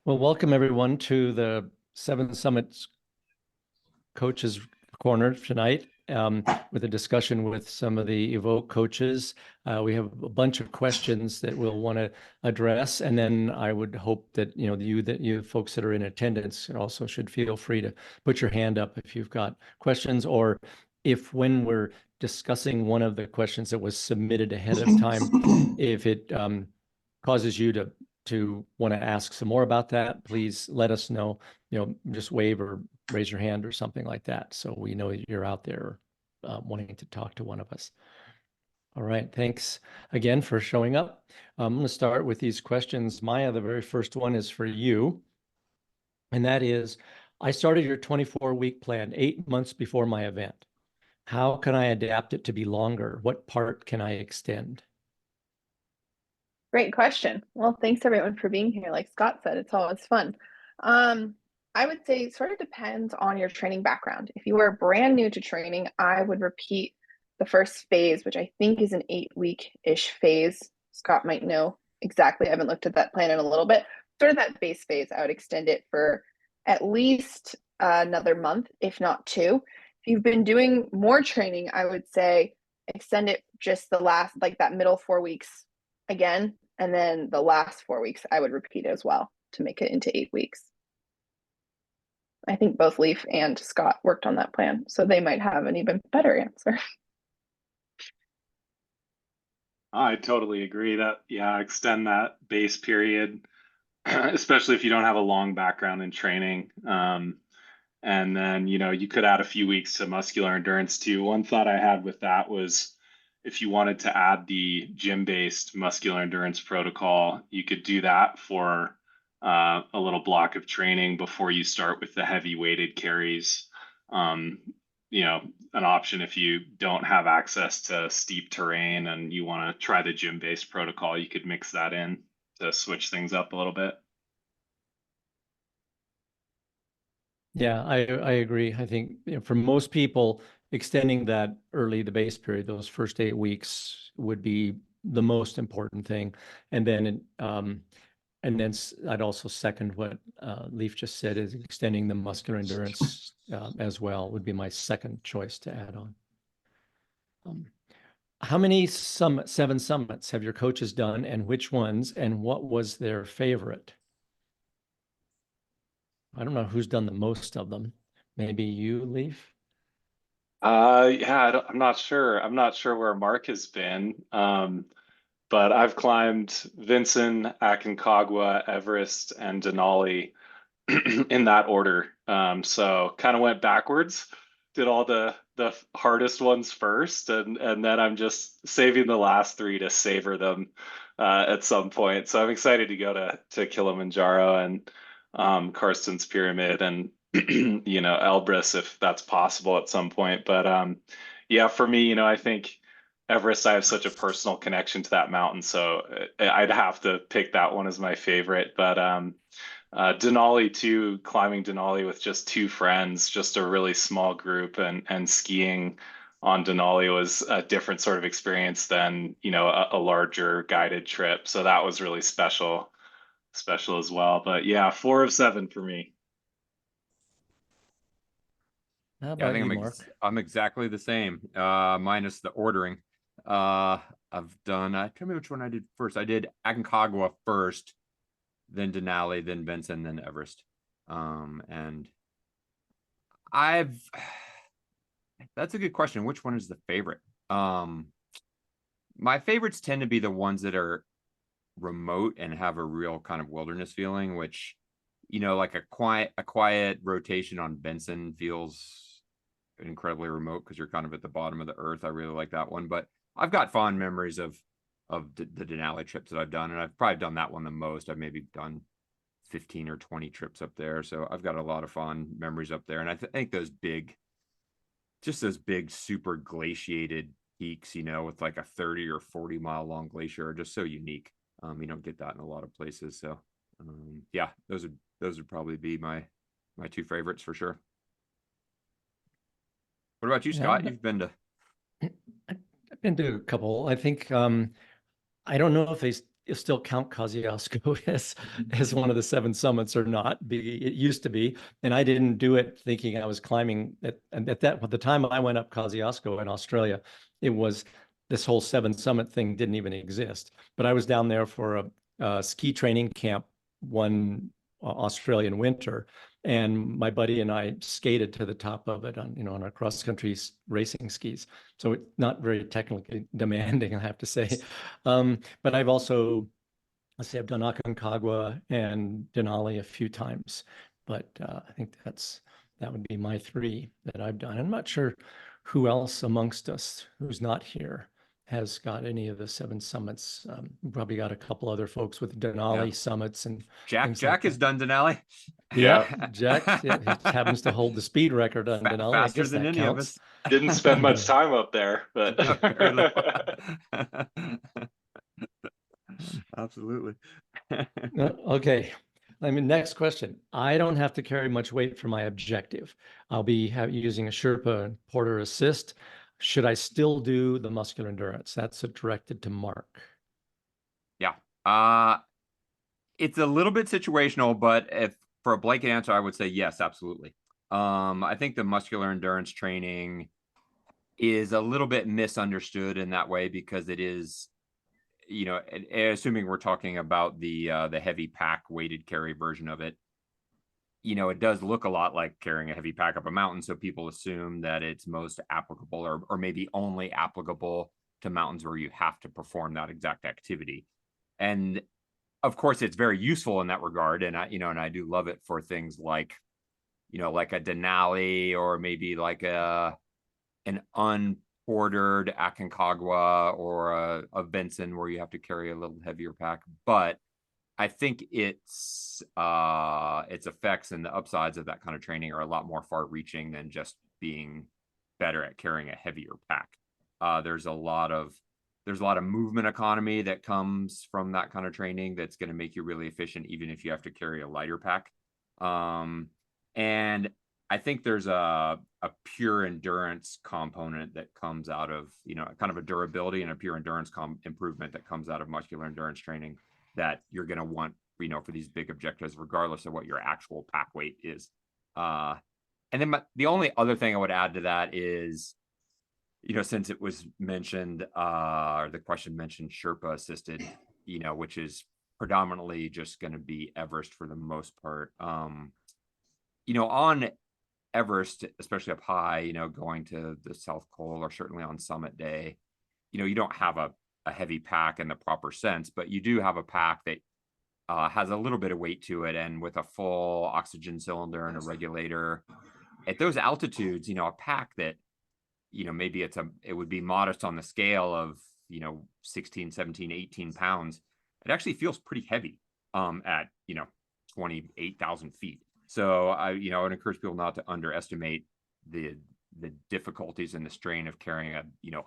Well, welcome everyone to the Seven Summits Coaches Corner tonight with a discussion with some of the Evoke coaches. We have a bunch of questions that we'll want to address, and then I would hope that you folks that are in attendance also should feel free to put your hand up if you've got questions, or if when we're discussing one of the questions that was submitted ahead of time, if it causes you to want to ask some more about that, please let us know. Just wave or raise your hand or something like that, so we know you're out there wanting to talk to one of us. All right, thanks again for showing up. I'm going to start with these questions. Maya, the very first one is for you, and that is, I started your 24-week plan 8 months before my event. How can I adapt it to be longer? What part can I extend? Great question. Well, thanks everyone for being here. Like Scott said, it's always fun. Um, I would say it sort of depends on your training background. If you are brand new to training, I would repeat the first phase, which I think is an 8-week-ish phase. Scott might know exactly. I haven't looked at that plan in a little bit. Sort of that base phase, I would extend it for at least another month, if not two. If you've been doing more training, I would say extend it just the last, like that middle 4 weeks again, and then the last 4 weeks I would repeat as well to make it into 8 weeks. I think both Leaf and Scott worked on that plan, so they might have an even better answer. I totally agree that, yeah, extend that base period, especially if you don't have a long background in training. And then, you could add a few weeks to muscular endurance too. One thought I had with that was if you wanted to add the gym-based muscular endurance protocol, you could do that for a little block of training before you start with the heavy weighted carries. Um, an option if you don't have access to steep terrain and you want to try the gym-based protocol, you could mix that in to switch things up a little bit. Yeah, I agree. I think for most people, extending that the base period, those first 8 weeks would be the most important thing. And then I'd also second what Leaf just said, is extending the muscular endurance as well would be my second choice to add on. How many seven summits have your coaches done, and which ones, and what was their favorite? I don't know who's done the most of them. Maybe you, Leaf? Yeah, I'm not sure. I'm not sure where Mark has been. But I've climbed Vinson, Aconcagua, Everest, and Denali in that order. So kind of went backwards, did all the hardest ones first, and then I'm just saving the last three to savor them at some point. So I'm excited to go to Kilimanjaro and Karsten's Pyramid and Elbrus if that's possible at some point. But yeah, for me, I think Everest, I have such a personal connection to that mountain, so I'd have to pick that one as my favorite. But Denali too, climbing Denali with just two friends, just a really small group, and skiing on Denali was a different sort of experience than a larger guided trip. So that was really special as well. But yeah, 4 of 7 for me. How Yeah, I about think you, Mark? I'm exactly the same, minus the ordering. I've done, tell me which one I did first. I did Aconcagua first, then Denali, then Benson, then Everest. And I've, that's a good question. Which one is the favorite? My favorites tend to be the ones that are remote and have a real kind of wilderness feeling, which, like a quiet rotation on Benson feels incredibly remote because you're kind of at the bottom of the earth. I really like that one, but I've got fond memories of the Denali trips that I've done, and I've probably done that one the most. I've maybe done 15 or 20 trips up there, so I've got a lot of fond memories up there. And I think those big super glaciated peaks, with like a 30 or 40 mile long glacier, are just so unique. You don't get that in a lot of places. So yeah, those would probably be my two favorites for sure. What about you, Scott? You've been to I've been to a couple. I think I don't know still count Kosciuszko as one of the 7 summits or not. It used to be, and I didn't do it thinking I was climbing at the time I went up Kosciuszko in Australia. It was this whole 7 summit thing didn't even exist. But I was down there for a ski training camp one Australian winter, and my buddy and I skated to the top of it on our cross country racing skis. So it's not very technically demanding, I have to say. But I've also, let's say, I've done Aconcagua and Denali a few times, but I think that would be my 3 that I've done. I'm not sure who else amongst us who's not here has got any of the 7 summits. We probably got a couple other folks with Denali summits and Jack has done Denali. Yeah, Jack he happens to hold the speed record on Denali. Faster than any of us. Didn't spend much time up there, but Absolutely. Okay. Next question. I don't have to carry much weight for my objective. I'll be using a Sherpa and Porter assist. Should I still do the muscular endurance? That's directed to Mark. Yeah. It's a little bit situational, but if for a blanket answer, I would say yes, absolutely. I think the muscular endurance training is a little bit misunderstood in that way because it is, assuming we're talking about the heavy pack weighted carry version of it, it does look a lot like carrying a heavy pack up a mountain. So people assume that it's most applicable or maybe only applicable to mountains where you have to perform that exact activity. And of course, it's very useful in that regard. And I do love it for things like, like a Denali or maybe like an unportered Aconcagua or a Benson where you have to carry a little heavier pack. But I think its effects and the upsides of that kind of training are a lot more far-reaching than just being better at carrying a heavier pack. There's a lot of movement economy that comes from that kind of training that's going to make you really efficient, even if you have to carry a lighter pack. And I think there's a pure endurance component that comes out of, kind of a durability and a pure endurance improvement that comes out of muscular endurance training that you're going to want, for these big objectives, regardless of what your actual pack weight is. And then the only other thing I would add to that is, since it was mentioned, or the question mentioned Sherpa assisted, which is predominantly just going to be Everest for the most part. On Everest, especially up high, going to the South Pole or certainly on summit day, you don't have a heavy pack in the proper sense, but you do have a pack that has a little bit of weight to it. And with a full oxygen cylinder and a regulator at those altitudes, a pack that, maybe it would be modest on the scale of, 16, 17, 18 pounds. It actually feels pretty heavy at, 28,000 feet. So I would encourage people not to underestimate the difficulties and the strain of carrying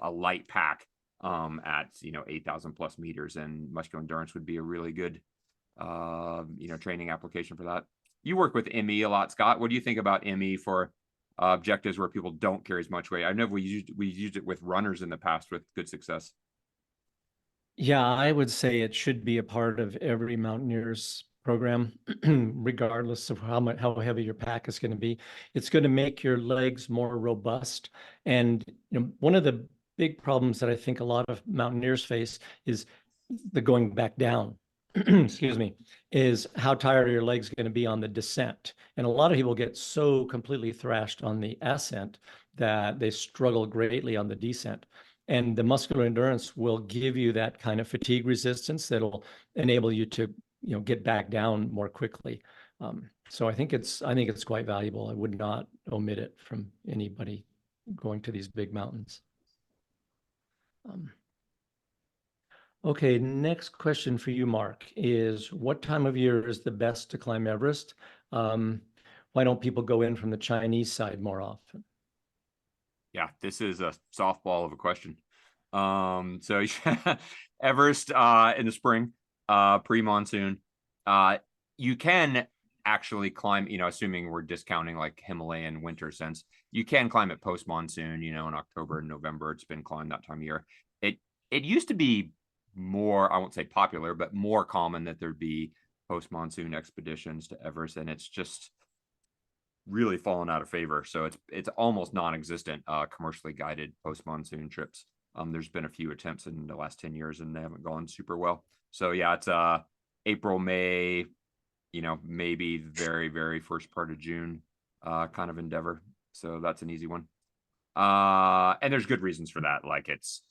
a light pack at 8,000 plus meters, and muscular endurance would be a really good training application for that. You work with ME a lot, Scott. What do you think about ME for objectives where people don't carry as much weight? I know we used it with runners in the past with good success. Yeah, I would say it should be a part of every mountaineer's program, regardless of how heavy your pack is going to be. It's going to make your legs more robust. And one of the big problems that I think a lot of mountaineers face is the going back down. Excuse me, is how tired are your legs going to be on the descent? And a lot of people get so completely thrashed on the ascent that they struggle greatly on the descent. And the muscular endurance will give you that kind of fatigue resistance that'll enable you to, get back down more quickly. So I think it's quite valuable. I would not omit it from anybody going to these big mountains. Okay, next question for you, Mark, is what time of year is the best to climb Everest? Why don't people go in from the Chinese side more often? Yeah, this is a softball of a question. So Everest in the spring, pre-monsoon. You can actually climb, assuming we're discounting like Himalayan winter sense, you can climb it post-monsoon, in October and November. It's been climbed that time of year. It used to be more, I won't say popular, but more common that there'd be post-monsoon expeditions to Everest, and it's just really fallen out of favor. So it's almost non-existent commercially guided post-monsoon trips. There's been a few attempts in the last 10 years and they haven't gone super well. So yeah, it's April, May, maybe very, very first part of June kind of endeavor. So that's an easy one. And there's good reasons for that. Like it's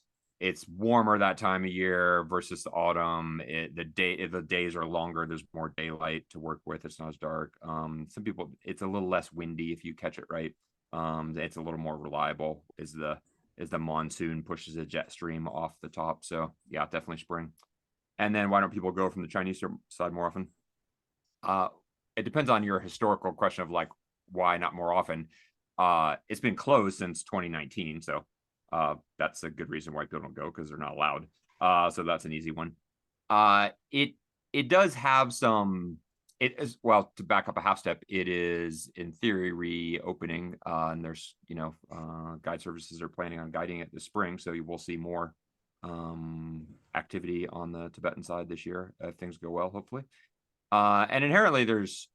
warmer that time of year versus the autumn. The days are longer. There's more daylight to work with. It's not as dark. Some people, it's a little less windy if you catch it right. It's a little more reliable as the monsoon pushes a jet stream off the top. So yeah, definitely spring. And then why don't people go from the Chinese side more often? It depends on your historical question of like why not more often. It's been closed since 2019, so that's a good reason why people don't go, because they're not allowed. So that's an easy one. It does have some. It is, well, to back up a half step, it is in theory reopening, and there's guide services are planning on guiding it this spring, so you will see more activity on the Tibetan side this year if things go well, hopefully. And inherently, there's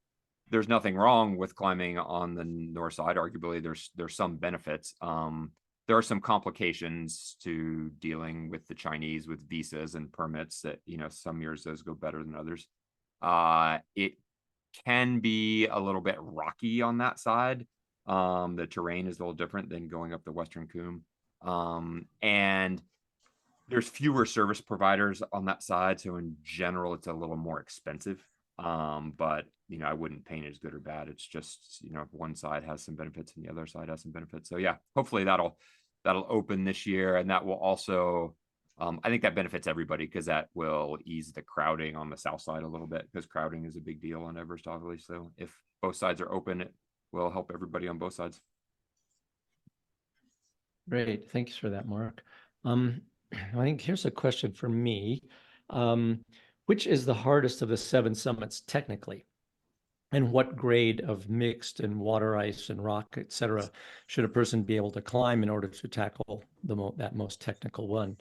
nothing wrong with climbing on the north side. Arguably, there's some benefits. There are some complications to dealing with the Chinese with visas and permits that, some years those go better than others. It can be a little bit rocky on that side. The terrain is a little different than going up the Western Coombe. And there's fewer service providers on that side. So in general, it's a little more expensive. But I wouldn't paint it as good or bad. It's just, one side has some benefits and the other side has some benefits. So yeah, hopefully that'll open this year. And that will also, I think that benefits everybody, because that will ease the crowding on the south side a little bit, because crowding is a big deal on Everest, obviously. So if both sides are open, it will help everybody on both sides. Great. Thanks for that, Mark. I think here's a question for me. Which is the hardest of the 7 summits technically? And what grade of mixed and water ice and rock, et cetera, should a person be able to climb in order to tackle that most technical one?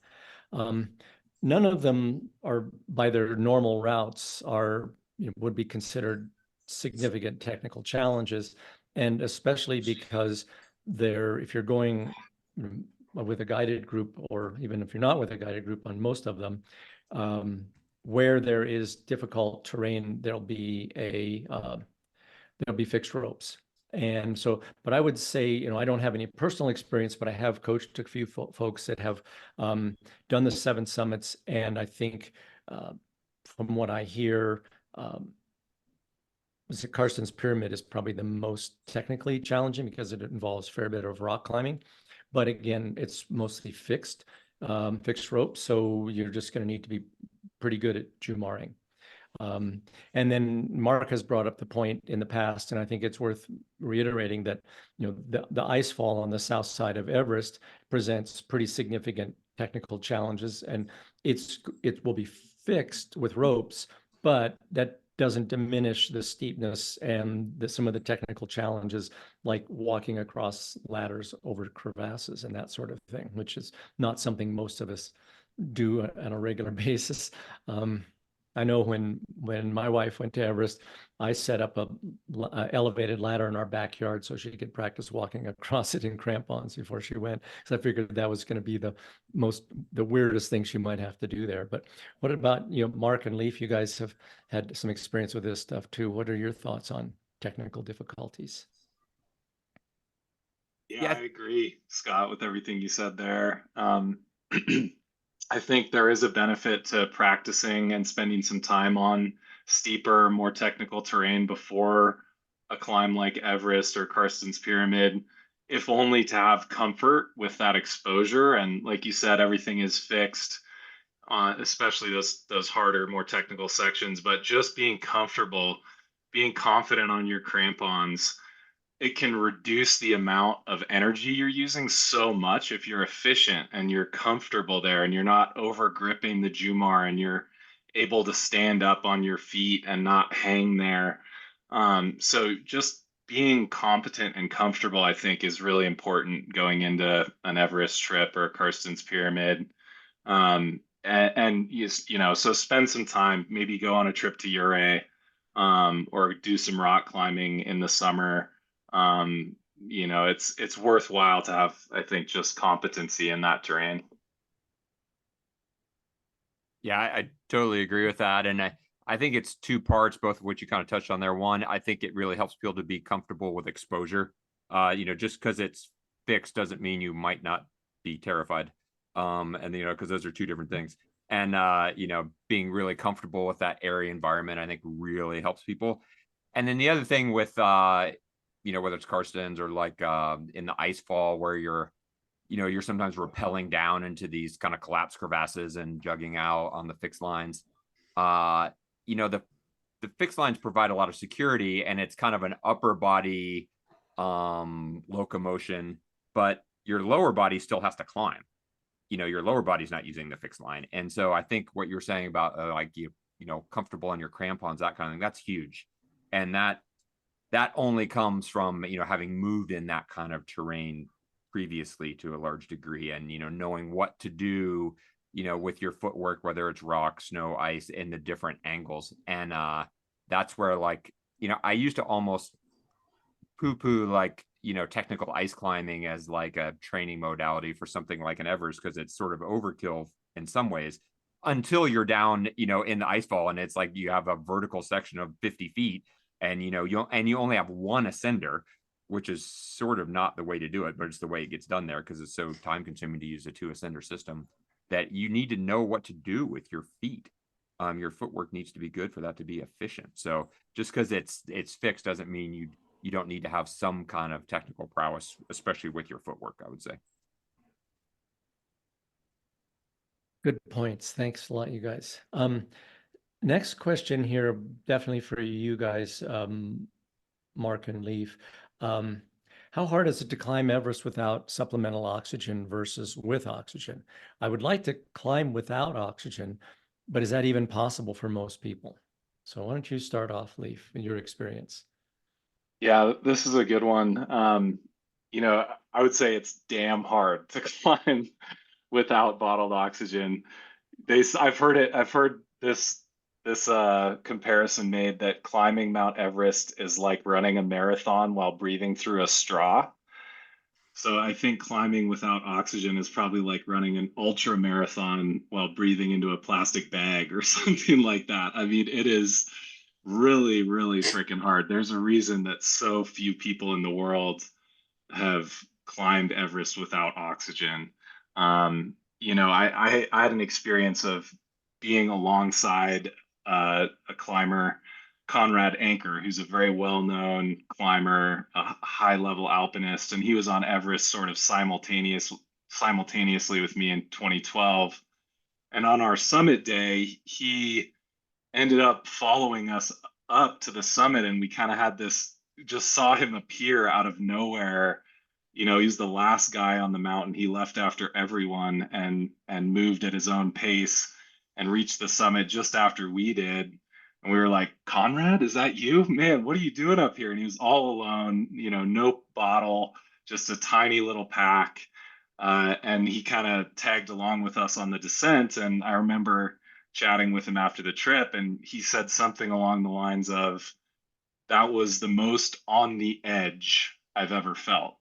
None of them are, by their normal routes, would be considered significant technical challenges. And especially because if you're going with a guided group, or even if you're not with a guided group on most of them, where there is difficult terrain, there'll be fixed ropes. And so, but I would say, I don't have any personal experience, but I have coached a few folks that have done the 7 summits. And I think from what I hear, Karsten's Pyramid is probably the most technically challenging because it involves a fair bit of rock climbing. But again, it's mostly fixed rope. So you're just going to need to be pretty good at jumaring. And then Mark has brought up the point in the past, and I think it's worth reiterating that, the ice fall on the south side of Everest presents pretty significant technical challenges, and it will be fixed with ropes, but that doesn't diminish the steepness and some of the technical challenges, like walking across ladders over crevasses and that sort of thing, which is not something most of us do on a regular basis. I know when my wife went to Everest, I set up a elevated ladder in our backyard so she could practice walking across it in crampons before she went, because I figured that was going to be the weirdest thing she might have to do there. But what about, Mark and Leif? You guys have had some experience with this stuff too. What are your thoughts on technical difficulties? Yeah, I agree, Scott, with everything you said there. I think there is a benefit to practicing and spending some time on steeper, more technical terrain before a climb like Everest or Karsten's Pyramid, if only to have comfort with that exposure. And like you said, everything is fixed, especially those harder, more technical sections. But just being comfortable, being confident on your crampons, it can reduce the amount of energy you're using so much if you're efficient and you're comfortable there and you're not over gripping the Jumar and you're able to stand up on your feet and not hang there. So just being competent and comfortable, I think, is really important going into an Everest trip or Karsten's Pyramid. And and you know, so spend some time, maybe go on a trip to Ouray, or do some rock climbing in the summer. You know, it's worthwhile to have, I think, just competency in that terrain. Yeah, I totally agree with that. And I think it's two parts, both of which you kind of touched on there. One, I think it really helps people to be comfortable with exposure. You know, just because it's fixed doesn't mean you might not be terrified. And you know, because those are two different things. And you know, being really comfortable with that area environment, I think really helps people. And then the other thing with you know, whether it's Karstens or like in the ice fall where you're sometimes rappelling down into these kind of collapse crevasses and jugging out on the fixed lines. You know, the fixed lines provide a lot of security, and it's kind of an upper body locomotion, but your lower body still has to climb. You know, your lower body's not using the fixed line. And so I think what you're saying about like you know, comfortable on your crampons, that kind of thing, that's huge. And that only comes from, you know, having moved in that kind of terrain previously to a large degree, and you know, knowing what to do, you know, with your footwork, whether it's rock, snow, ice, in the different angles. And that's where, like, you know, I used to almost poo-poo like, you know, technical ice climbing as like a training modality for something like an Everest, because it's sort of overkill in some ways, until you're down, you know, in the ice fall and it's like you have a vertical section of 50 feet, and you know, you only have one ascender, which is sort of not the way to do it, but it's the way it gets done there because it's so time consuming to use a 2 ascender system, that you need to know what to do with your feet. Your footwork needs to be good for that to be efficient. So just because it's fixed doesn't mean you don't need to have some kind of technical prowess, especially with your footwork, I would say. Good points. Thanks a lot, you guys. Next question here, definitely for you guys, Mark and Leif. How hard is it to climb Everest without supplemental oxygen versus with oxygen? I would like to climb without oxygen, but is that even possible for most people? So why don't you start off, Leif, in your experience? Yeah, this is a good one. You know, I would say it's damn hard to climb without bottled oxygen. I've heard this comparison made that climbing Mount Everest is like running a marathon while breathing through a straw. So I think climbing without oxygen is probably like running an ultra marathon while breathing into a plastic bag or something like that. I mean, it is really, really freaking hard. There's a reason that so few people in the world have climbed Everest without oxygen. You know, I had an experience of being alongside a climber, Conrad Anker, who's a very well-known climber, a high-level alpinist, and he was on Everest sort of simultaneously with me in 2012. And on our summit day, he ended up following us up to the summit, and we kind of had this, just saw him appear out of nowhere. You know, he was the last guy on the mountain. He left after everyone and moved at his own pace and reached the summit just after we did. And we were like, Conrad, is that you? Man, what are you doing up here? And he was all alone, you know, no bottle, just a tiny little pack. And he kind of tagged along with us on the descent. And I remember chatting with him after the trip, and he said something along the lines of, that was the most on the edge I've ever felt.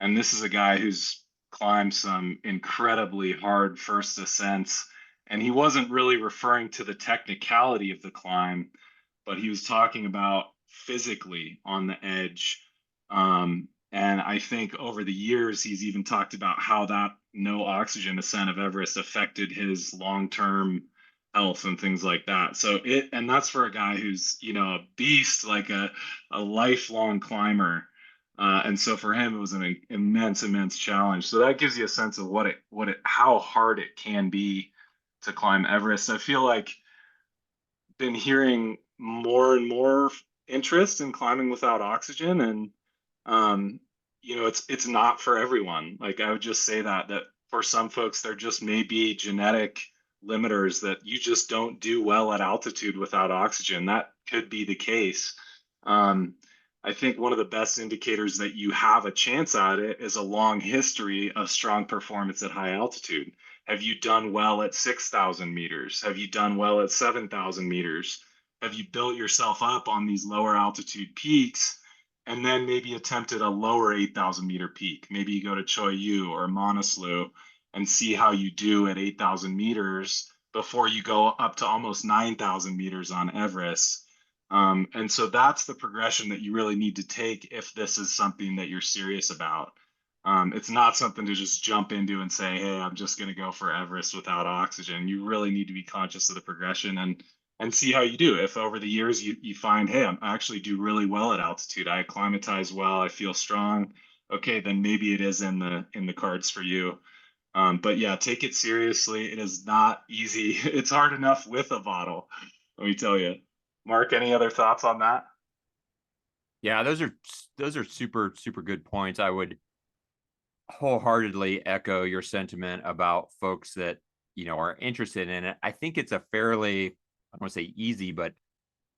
And this is a guy who's climbed some incredibly hard first ascents. And he wasn't really referring to the technicality of the climb, but he was talking about physically on the edge. And I think over the years, he's even talked about how that no oxygen ascent of Everest affected his long-term health and things like that. So and that's for a guy who's, you know, a beast, like a lifelong climber. And so for him, it was an immense challenge. So that gives you a sense of how hard it can be to climb Everest. I feel like been hearing more and more interest in climbing without oxygen, and you know, it's not for everyone. Like, I would just say that for some folks, there just may be genetic limiters that you just don't do well at altitude without oxygen. That could be the case. I think one of the best indicators that you have a chance at it is a long history of strong performance at high altitude. Have you done well at 6,000 meters? Have you done well at 7,000 meters? Have you built yourself up on these lower altitude peaks and then maybe attempted a lower 8,000 meter peak? Maybe you go to Choi Yu or Manaslu and see how you do at 8,000 meters before you go up to almost 9,000 meters on Everest. And so that's the progression that you really need to take if this is something that you're serious about. It's not something to just jump into and say, hey, I'm just going to go for Everest without oxygen. You really need to be conscious of the progression and see how you do. If over the years you find, hey, I actually do really well at altitude, I acclimatize well, I feel strong, okay, then maybe it is in the cards for you. But yeah, take it seriously. It is not easy. It's hard enough with a bottle, let me tell you. Mark, any other thoughts on that? Yeah, those are super good points. I would wholeheartedly echo your sentiment about folks that, you know, are interested in it. I think it's a fairly, I don't want to say easy, but,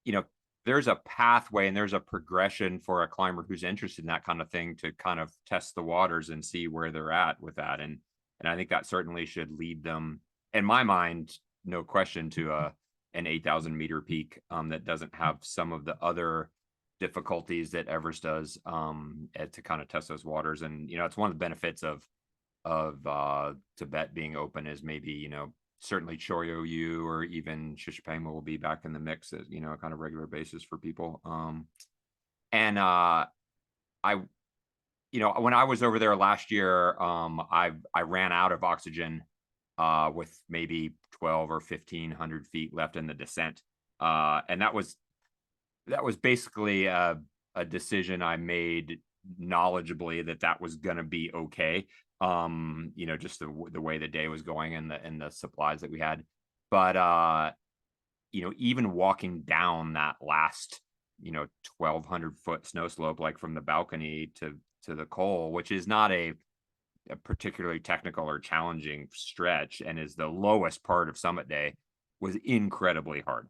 you know, there's a pathway and there's a progression for a climber who's interested in that kind of thing to kind of test the waters and see where they're at with that. And I think that certainly should lead them, in my mind, no question, to an 8,000 meter peak that doesn't have some of the other difficulties that Everest does to kind of test those waters. And, you know, it's one of the benefits of Tibet being open is maybe, you know, certainly Choyo Yu or even Shishapangma will be back in the mix at, you know, a kind of regular basis for people. And I, you know, when I was over there last year, I ran out of oxygen with maybe 12 or 1,500 feet left in the descent. And that was basically a decision I made knowledgeably that was going to be okay. You know, just the way the day was going and the supplies that we had. But you know, even walking down that last, you know, 1,200 foot snow slope, like from the balcony to the col, which is not a particularly technical or challenging stretch and is the lowest part of summit day, was incredibly hard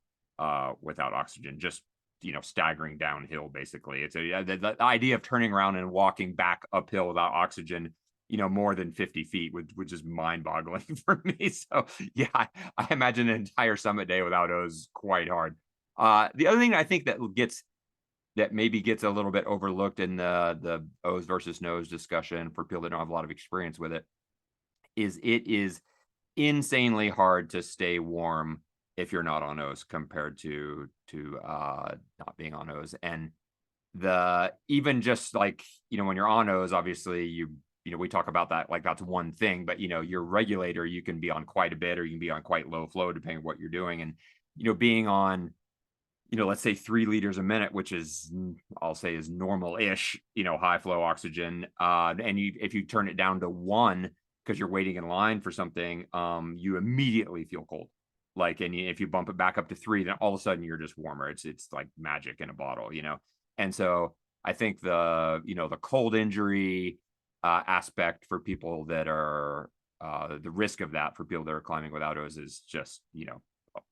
without oxygen, just, you know, staggering downhill. Basically, it's the idea of turning around and walking back uphill without oxygen, you know, more than 50 feet which is mind-boggling for me. So yeah, I imagine an entire summit day without O is quite hard. The other thing I think that maybe gets a little bit overlooked in the O's versus no's discussion for people that don't have a lot of experience with it is insanely hard to stay warm if you're not on O's compared to not being on O's. And even just like, you know, when you're on O's, obviously you know, we talk about that like that's one thing, but, you know, your regulator, you can be on quite a bit or you can be on quite low flow depending on what you're doing. And, you know, being on, you know, let's say 3 liters a minute, which is, I'll say, is normal-ish, you know, high flow oxygen. And if you turn it down to 1 because you're waiting in line for something, you immediately feel cold. Like, and if you bump it back up to 3, then all of a sudden you're just warmer. It's like magic in a bottle, you know. And so I think the cold injury aspect for people that are the risk of that for people that are climbing without O's is just, you know,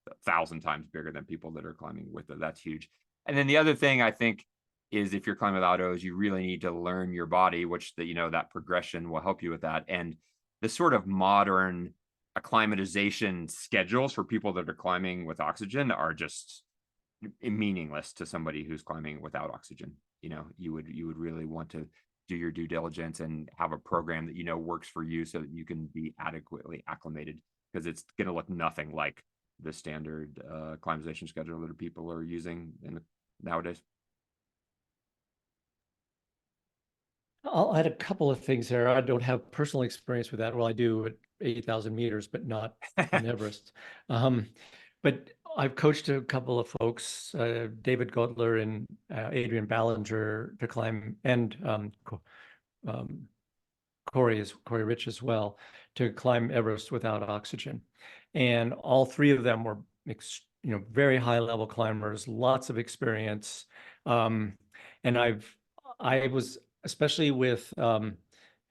1,000 times bigger than people that are climbing with it. That's huge. And then the other thing I think is if you're climbing without O's, you really need to learn your body, which you know, that progression will help you with that. And the sort of modern acclimatization schedules for people that are climbing with oxygen are just meaningless to somebody who's climbing without oxygen. You know, you would really want to do your due diligence and have a program that, you know, works for you so that you can be adequately acclimated, because it's going to look nothing like the standard acclimatization schedule that people are using nowadays. I'll add a couple of things there. I don't have personal experience with that. Well, I do at 8,000 meters, but not on Everest. But I've coached a couple of folks, David Gotler and Adrian Ballinger, to climb, and Corey Rich as well, to climb Everest without oxygen. And all 3 of them were, you know, very high level climbers, lots of experience. And I was, especially with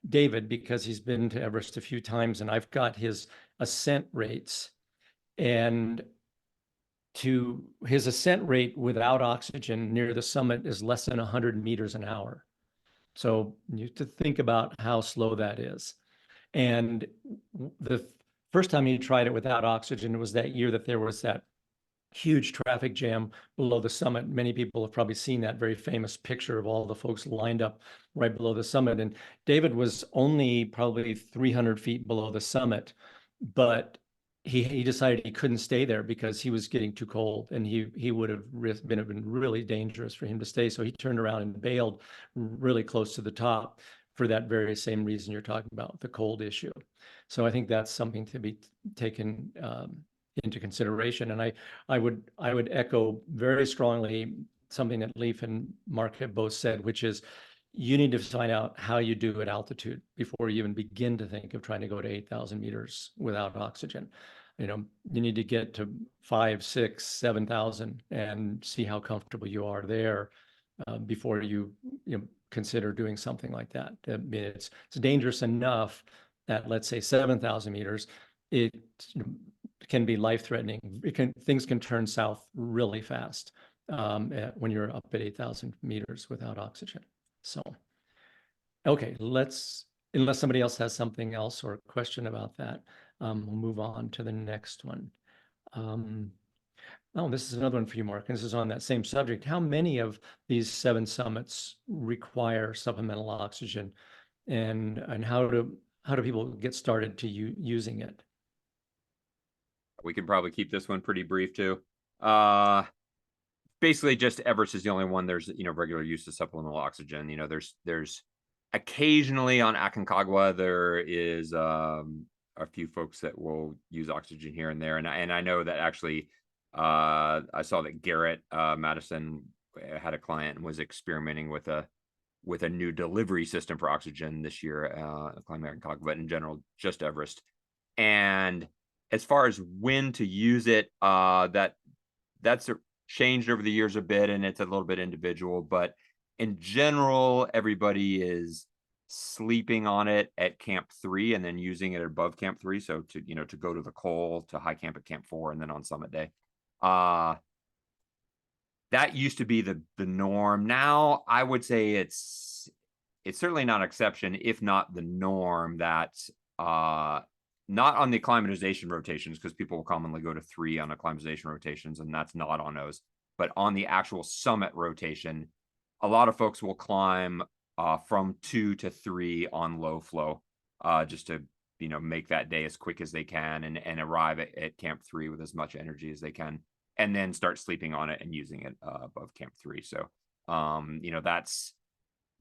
David, because he's been to Everest a few times, and I've got his ascent rates, and his ascent rate without oxygen near the summit is less than 100 meters an hour. So you have to think about how slow that is. And the first time he tried it without oxygen, it was that year that there was that huge traffic jam below the summit. Many people have probably seen that very famous picture of all the folks lined up right below the summit. And David was only probably 300 feet below the summit, but he decided he couldn't stay there because he was getting too cold, and he would have been really dangerous for him to stay. So he turned around and bailed really close to the top for that very same reason you're talking about, the cold issue. So I think that's something to be taken into consideration. And I would echo very strongly something that Leif and Mark have both said, which is you need to find out how you do at altitude before you even begin to think of trying to go to 8,000 meters without oxygen. You need to get to 5, 6, 7,000 and see how comfortable you are there before you consider doing something like that. I mean, it's dangerous enough that, let's say, 7,000 meters, it can be life-threatening. Things can turn south really fast when you're up at 8,000 meters without oxygen. So, okay, unless somebody else has something else or a question about that, we'll move on to the next one. Oh, this is another one for you, Mark. And this is on that same subject. How many of these 7 summits require supplemental oxygen, and how do people get started to using it? We can probably keep this one pretty brief too. Basically just Everest is the only one there's, regular use of supplemental oxygen. There's occasionally on Aconcagua, there is a few folks that will use oxygen here and there. And I know that actually I saw that Garrett Madison had a client and was experimenting with a new delivery system for oxygen this year, climbing Aconcagua, but in general, just Everest. And as far as when to use it, that's changed over the years a bit, and it's a little bit individual. But in general, everybody is sleeping on it at Camp 3 and then using it above Camp 3. So to go to the Col, to high camp at Camp 4, and then on summit day. That used to be the norm. Now I would say it's certainly not an exception, if not the norm, that not on the acclimatization rotations, because people will commonly go to 3 on acclimatization rotations, and that's not on those. But on the actual summit rotation, a lot of folks will climb from 2 to 3 on low flow, just to make that day as quick as they can and arrive at Camp 3 with as much energy as they can, and then start sleeping on it and using it above Camp 3. So that's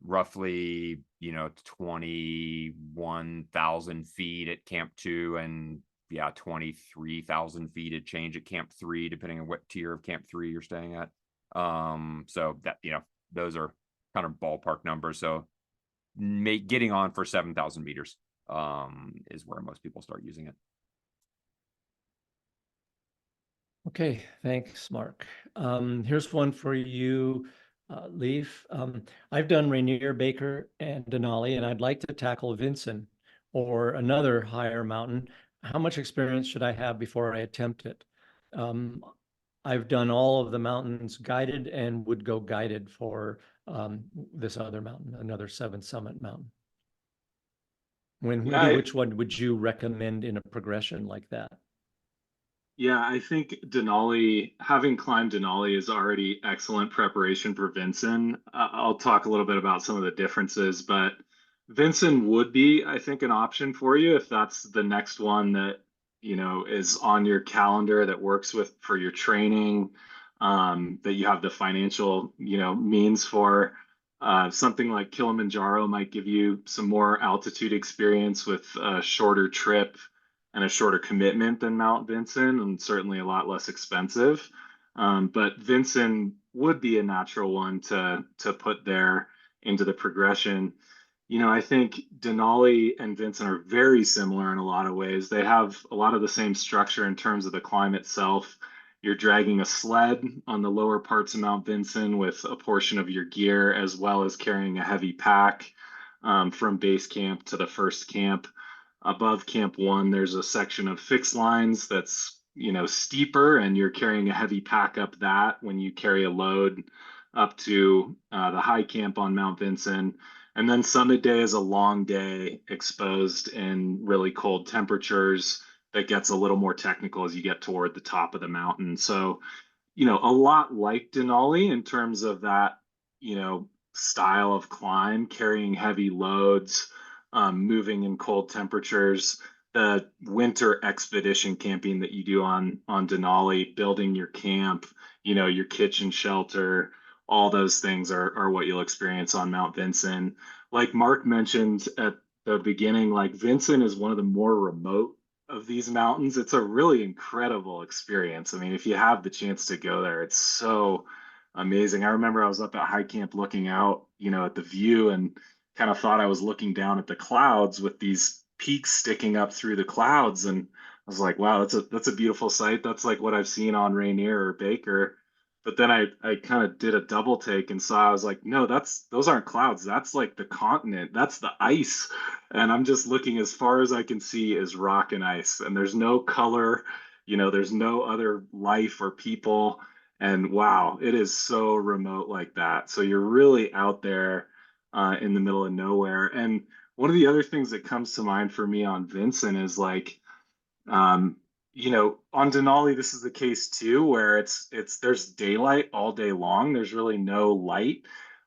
roughly 21,000 feet at Camp 2, and 23,000 feet at change at Camp 3, depending on what tier of Camp 3 you're staying at. So that those are kind of ballpark numbers. So getting on for 7,000 meters is where most people start using it. Okay, thanks, Mark. Here's one for you, Leif. I've done Rainier, Baker, and Denali, and I'd like to tackle Vinson or another higher mountain. How much experience should I have before I attempt it? I've done all of the mountains guided and would go guided for this other mountain, another 7 summit mountain. Which one would you recommend in a progression like that? Yeah, I think Denali, having climbed Denali, is already excellent preparation for Vinson. I'll talk a little bit about some of the differences, but Vinson would be, I think, an option for you if that's the next one that is on your calendar that works for your training, that you have the financial means for. Something like Kilimanjaro might give you some more altitude experience with a shorter trip and a shorter commitment than Mount Vinson, and certainly a lot less expensive. But Vinson would be a natural one to put there into the progression. I think Denali and Vinson are very similar in a lot of ways. They have a lot of the same structure in terms of the climb itself. You're dragging a sled on the lower parts of Mount Vinson with a portion of your gear, as well as carrying a heavy pack from base camp to the first camp. Above Camp 1, there's a section of fixed lines that's steeper, and you're carrying a heavy pack up that when you carry a load up to the high camp on Mount Vinson. And then summit day is a long day exposed in really cold temperatures. that gets a little more technical as you get toward the top of the mountain. So, you know, a lot like Denali in terms of that, you know, style of climb, carrying heavy loads, moving in cold temperatures, the winter expedition camping that you do on Denali, building your camp, you know, your kitchen shelter, all those things are what you'll experience on Mount Vinson. Like Mark mentioned at the beginning, like Vinson is one of the more remote of these mountains. It's a really incredible experience. I mean, if you have the chance to go there, it's so amazing. I remember I was up at high camp looking out, you know, at the view and kind of thought I was looking down at the clouds with these peaks sticking up through the clouds. And I was like, wow, that's a beautiful sight. That's like what I've seen on Rainier or Baker. But then I kind of did a double take and saw, I was like, no, those aren't clouds. That's like the continent. That's the ice. And I'm just looking as far as I can see is rock and ice. And there's no color, you know, there's no other life or people. And wow, it is so remote like that. So you're really out there in the middle of nowhere. And one of the other things that comes to mind for me on Vincent is like, um, you know, on Denali, this is the case too, where there's daylight all day long. There's really no light.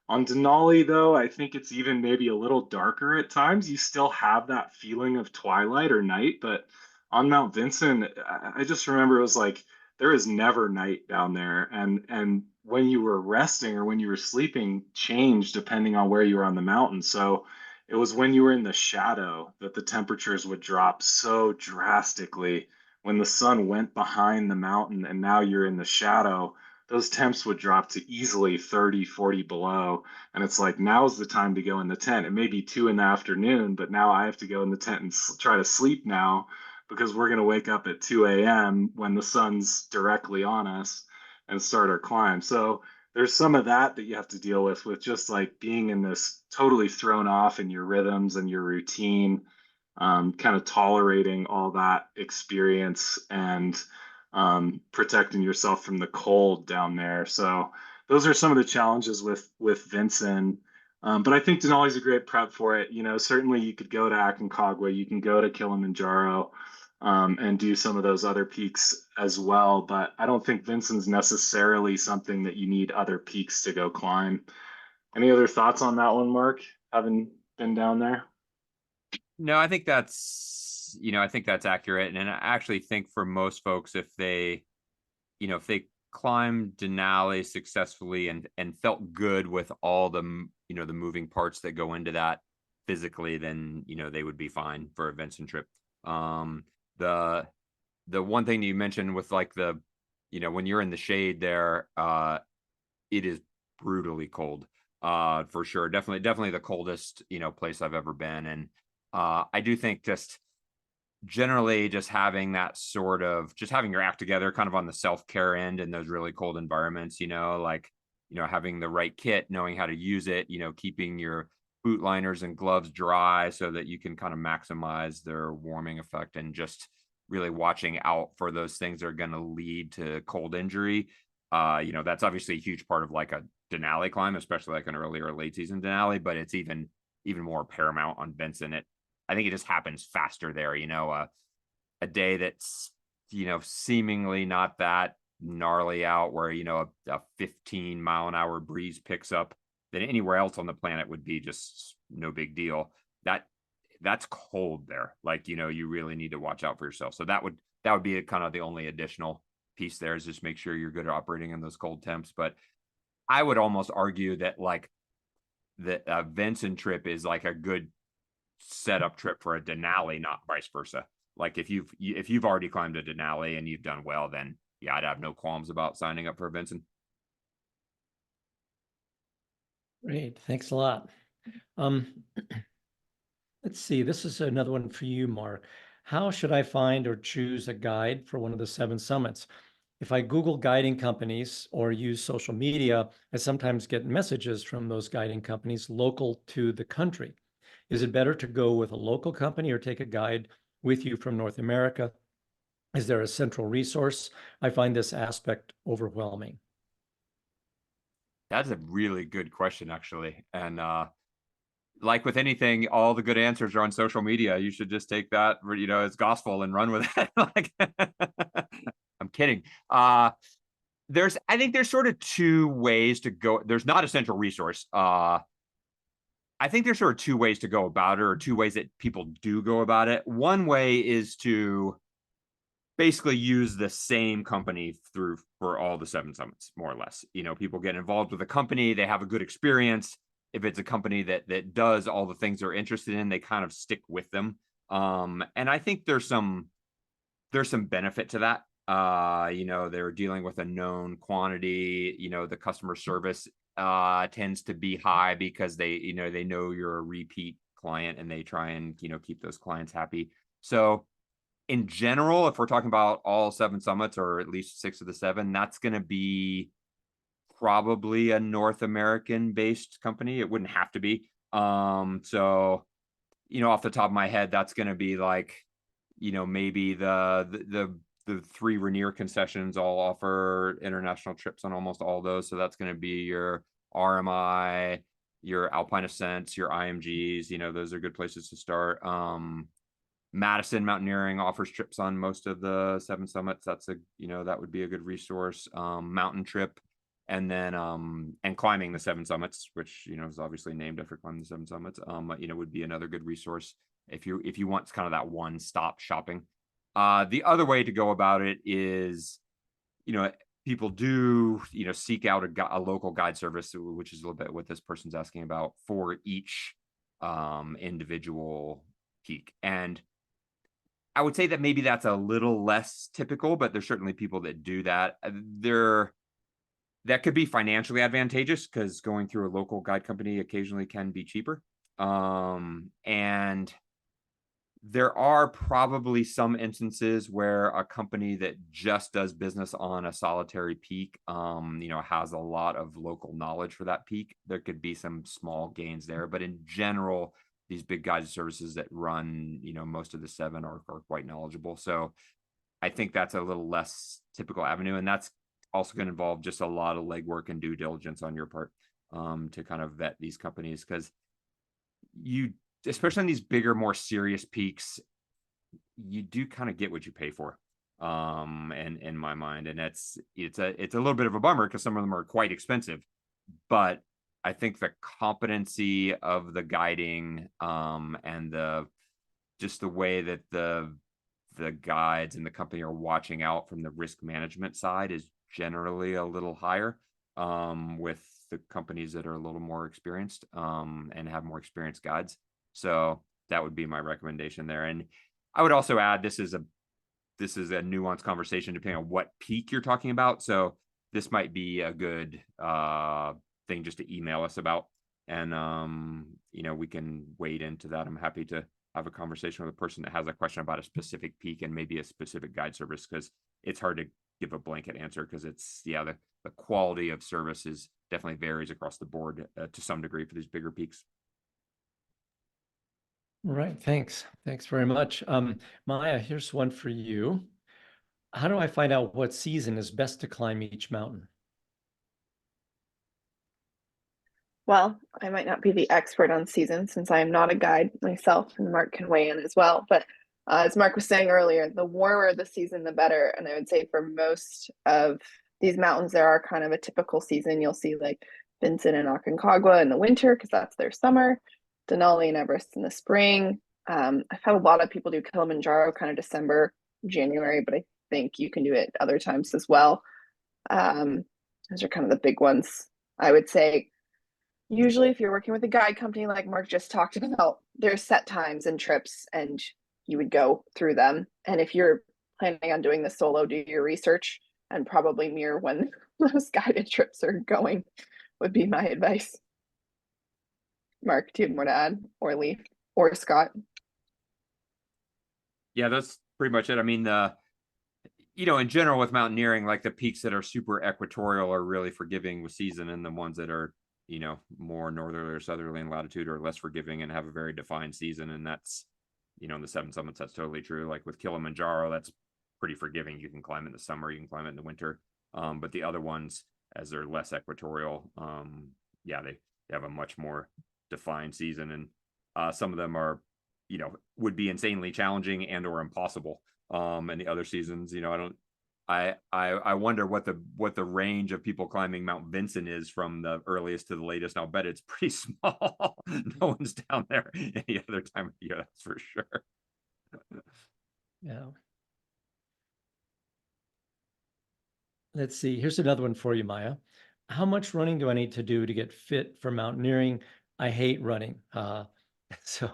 On Denali, though, I think it's even maybe a little darker at times. You still have that feeling of twilight or night, but on Mount Vinson, I just remember it was like there is never night down there, and when you were resting or when you were sleeping changed depending on where you were on the mountain. So it was when you were in the shadow that the temperatures would drop so drastically. When the sun went behind the mountain and now you're in the shadow, those temps would drop to easily 30, 40 below. And it's like, now's the time to go in the tent. It may be 2 in the afternoon, but now I have to go in the tent and try to sleep now because we're going to wake up at 2 a.m. when the sun's directly on us and start our climb. So there's some of that you have to deal with just like being in this totally thrown off in your rhythms and your routine, kind of tolerating all that experience and protecting yourself from the cold down there. So those are some of the challenges with Vincent. But I think Denali's a great prep for it. You know, certainly you could go to Aconcagua, you can go to Kilimanjaro, and do some of those other peaks as well. But I don't think Vincent's necessarily something that you need other peaks to go climb. Any other thoughts on that one, Mark, having been down there? No, I think that's, you know, I think that's accurate. And I actually think for most folks, if they, you know, if they climbed Denali successfully and felt good with all the, you know, the moving parts that go into that physically, then, you know, they would be fine for a Vincent trip. The one thing you mentioned with like the, you know, when you're in the shade there, it is brutally cold, for sure. Definitely the coldest, you know, place I've ever been. And I do think just generally just having that sort of just having your act together kind of on the self-care end in those really cold environments, you know, like, you know, having the right kit, knowing how to use it, you know, keeping your boot liners and gloves dry so that you can kind of maximize their warming effect, and just really watching out for those things that are going to lead to cold injury. You know, that's obviously a huge part of like a Denali climb, especially like an early or late season Denali, but it's even more paramount on Benson. I think it just happens faster there, you know, a day that's, you know, seemingly not that gnarly out where, you know, a 15-mile-an-hour breeze picks up than anywhere else on the planet would be just no big deal. That's cold there. Like, you know, you really need to watch out for yourself. So that would be kind of the only additional piece there, is just make sure you're good at operating in those cold temps. But I would almost argue that like the Vincent trip is like a good setup trip for a Denali, not vice versa. Like if you've already climbed a Denali and you've done well, then yeah, I'd have no qualms about signing up for a Vincent. Great, thanks a lot. Let's see, this is another one for you, Mark. How should I find or choose a guide for one of the 7 summits? If I Google guiding companies or use social media, I sometimes get messages from those guiding companies local to the country. Is it better to go with a local company or take a guide with you from North America? Is there a central resource? I find this aspect overwhelming. That's a really good question, actually. And like with anything, all the good answers are on social media. You should just take that, as gospel and run with it. Like, I'm kidding. I think there's sort of two ways to go. There's not a central resource. I think there's sort of two ways to go about it, or two ways that people do go about it. One way is to basically use the same company for all the 7 summits, more or less. People get involved with a company, they have a good experience. If it's a company that does all the things they're interested in, they kind of stick with them. And I think there's some benefit to that. They're dealing with a known quantity. The customer service tends to be high because they know you're a repeat client, and they try and keep those clients happy. So in general, if we're talking about all 7 summits, or at least 6 of the 7, that's going to be probably a North American based company. It wouldn't have to be. So off the top of my head, that's going to be like, maybe the 3 Rainier concessions all offer international trips on almost all those. So that's going to be your RMI, your Alpine Ascents, your IMGs. Those are good places to start. Madison Mountaineering offers trips on most of the 7 summits. That's that would be a good resource. Mountain Trip, and then and climbing the 7 summits, which is obviously named after climbing the 7 summits. Would be another good resource if you want kind of that one-stop shopping. The other way to go about it is, people do seek out a local guide service, which is a little bit what this person's asking about, for each individual peak. And I would say that maybe that's a little less typical, but there's certainly people that do that. That could be financially advantageous, because going through a local guide company occasionally can be cheaper. And there are probably some instances where a company that just does business on a solitary peak, has a lot of local knowledge for that peak. There could be some small gains there, but in general, these big guided services that run, most of the 7 are quite knowledgeable. So I think that's a little less typical avenue. And that's also going to involve just a lot of legwork and due diligence on your part, to kind of vet these companies, because especially on these bigger, more serious peaks, you do kind of get what you pay for, and in my mind. And it's a little bit of a bummer, because some of them are quite expensive, but I think the competency of the guiding, and just the way that the guides and the company are watching out from the risk management side is generally a little higher, with the companies that are a little more experienced, and have more experienced guides. So that would be my recommendation there. And I would also add, this is a nuanced conversation depending on what peak you're talking about. So this might be a good thing just to email us about, and we can wade into that. I'm happy to have a conversation with a person that has a question about a specific peak and maybe a specific guide service, because it's hard to give a blanket answer, because it's the quality of services definitely varies across the board, to some degree, for these bigger peaks. Right. Thanks very much. Maya, here's one for you. How do I find out what season is best to climb each mountain? Well, I might not be the expert on seasons, since I am not a guide myself, and Mark can weigh in as well. But as Mark was saying earlier, the warmer the season, the better. And I would say for most of these mountains, there are kind of a typical season. You'll see like Vincent and Aconcagua in the winter, because that's their summer, Denali and Everest in the spring. I've had a lot of people do Kilimanjaro kind of December, January, but I think you can do it other times as well. Those are kind of the big ones. I would say usually if you're working with a guide company like Mark just talked about, there's set times and trips, and you would go through them. And if you're planning on doing this solo, do your research and probably mirror when those guided trips are going, would be my advice. Mark, do you have more to add, or Lee, or Scott? Yeah, that's pretty much it. I mean, in general with mountaineering, like the peaks that are super equatorial are really forgiving with season, and the ones that are, more northerly or southerly in latitude are less forgiving and have a very defined season. And that's, in the 7 summits, that's totally true. Like with Kilimanjaro, that's pretty forgiving. You can climb in the summer, you can climb it in the winter. But the other ones, as they're less equatorial, they have a much more defined season, and some of them are, would be insanely challenging and or impossible. And the other seasons, I wonder what the range of people climbing Mount Vincent is from the earliest to the latest. I'll bet it's pretty small. No one's down there any other time of year, that's for sure. Yeah. Let's see. Here's another one for you, Maya. How much running do I need to do to get fit for mountaineering? I hate running. So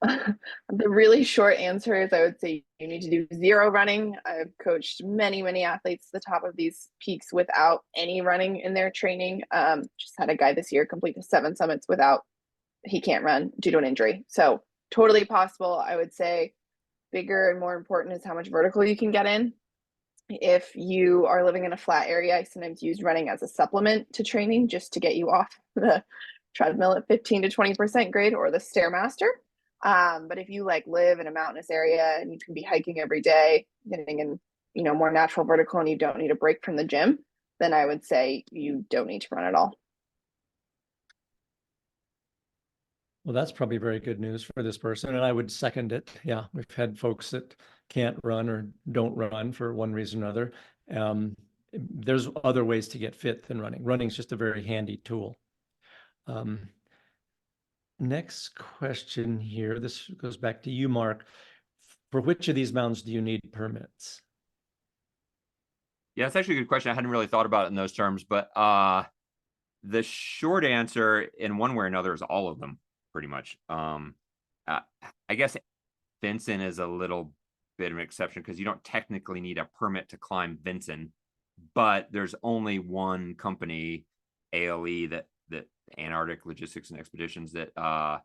The really short answer is I would say you need to do zero running. I've coached many, many athletes to the top of these peaks without any running in their training. Just had a guy this year complete the 7 summits without, he can't run due to an injury. So totally possible. I would say bigger and more important is how much vertical you can get in. If you are living in a flat area, I sometimes use running as a supplement to training just to get you off the treadmill at 15 to 20% grade or the Stairmaster. But if you like live in a mountainous area and you can be hiking every day, getting in, more natural vertical, and you don't need a break from the gym, then I would say you don't need to run at all. well, that's probably very good news for this person, and I would second it. Yeah, we've had folks that can't run or don't run for one reason or another. There's other ways to get fit than running. Running is just a very handy tool. Next question here. This goes back to you, Mark. For which of these mountains do you need permits? Yeah, it's actually a good question. I hadn't really thought about it in those terms, but the short answer in one way or another is all of them, pretty much. I guess Vincent is a little bit of an exception because you don't technically need a permit to climb Vincent, but there's only one company, ALE, that Antarctic Logistics and Expeditions, that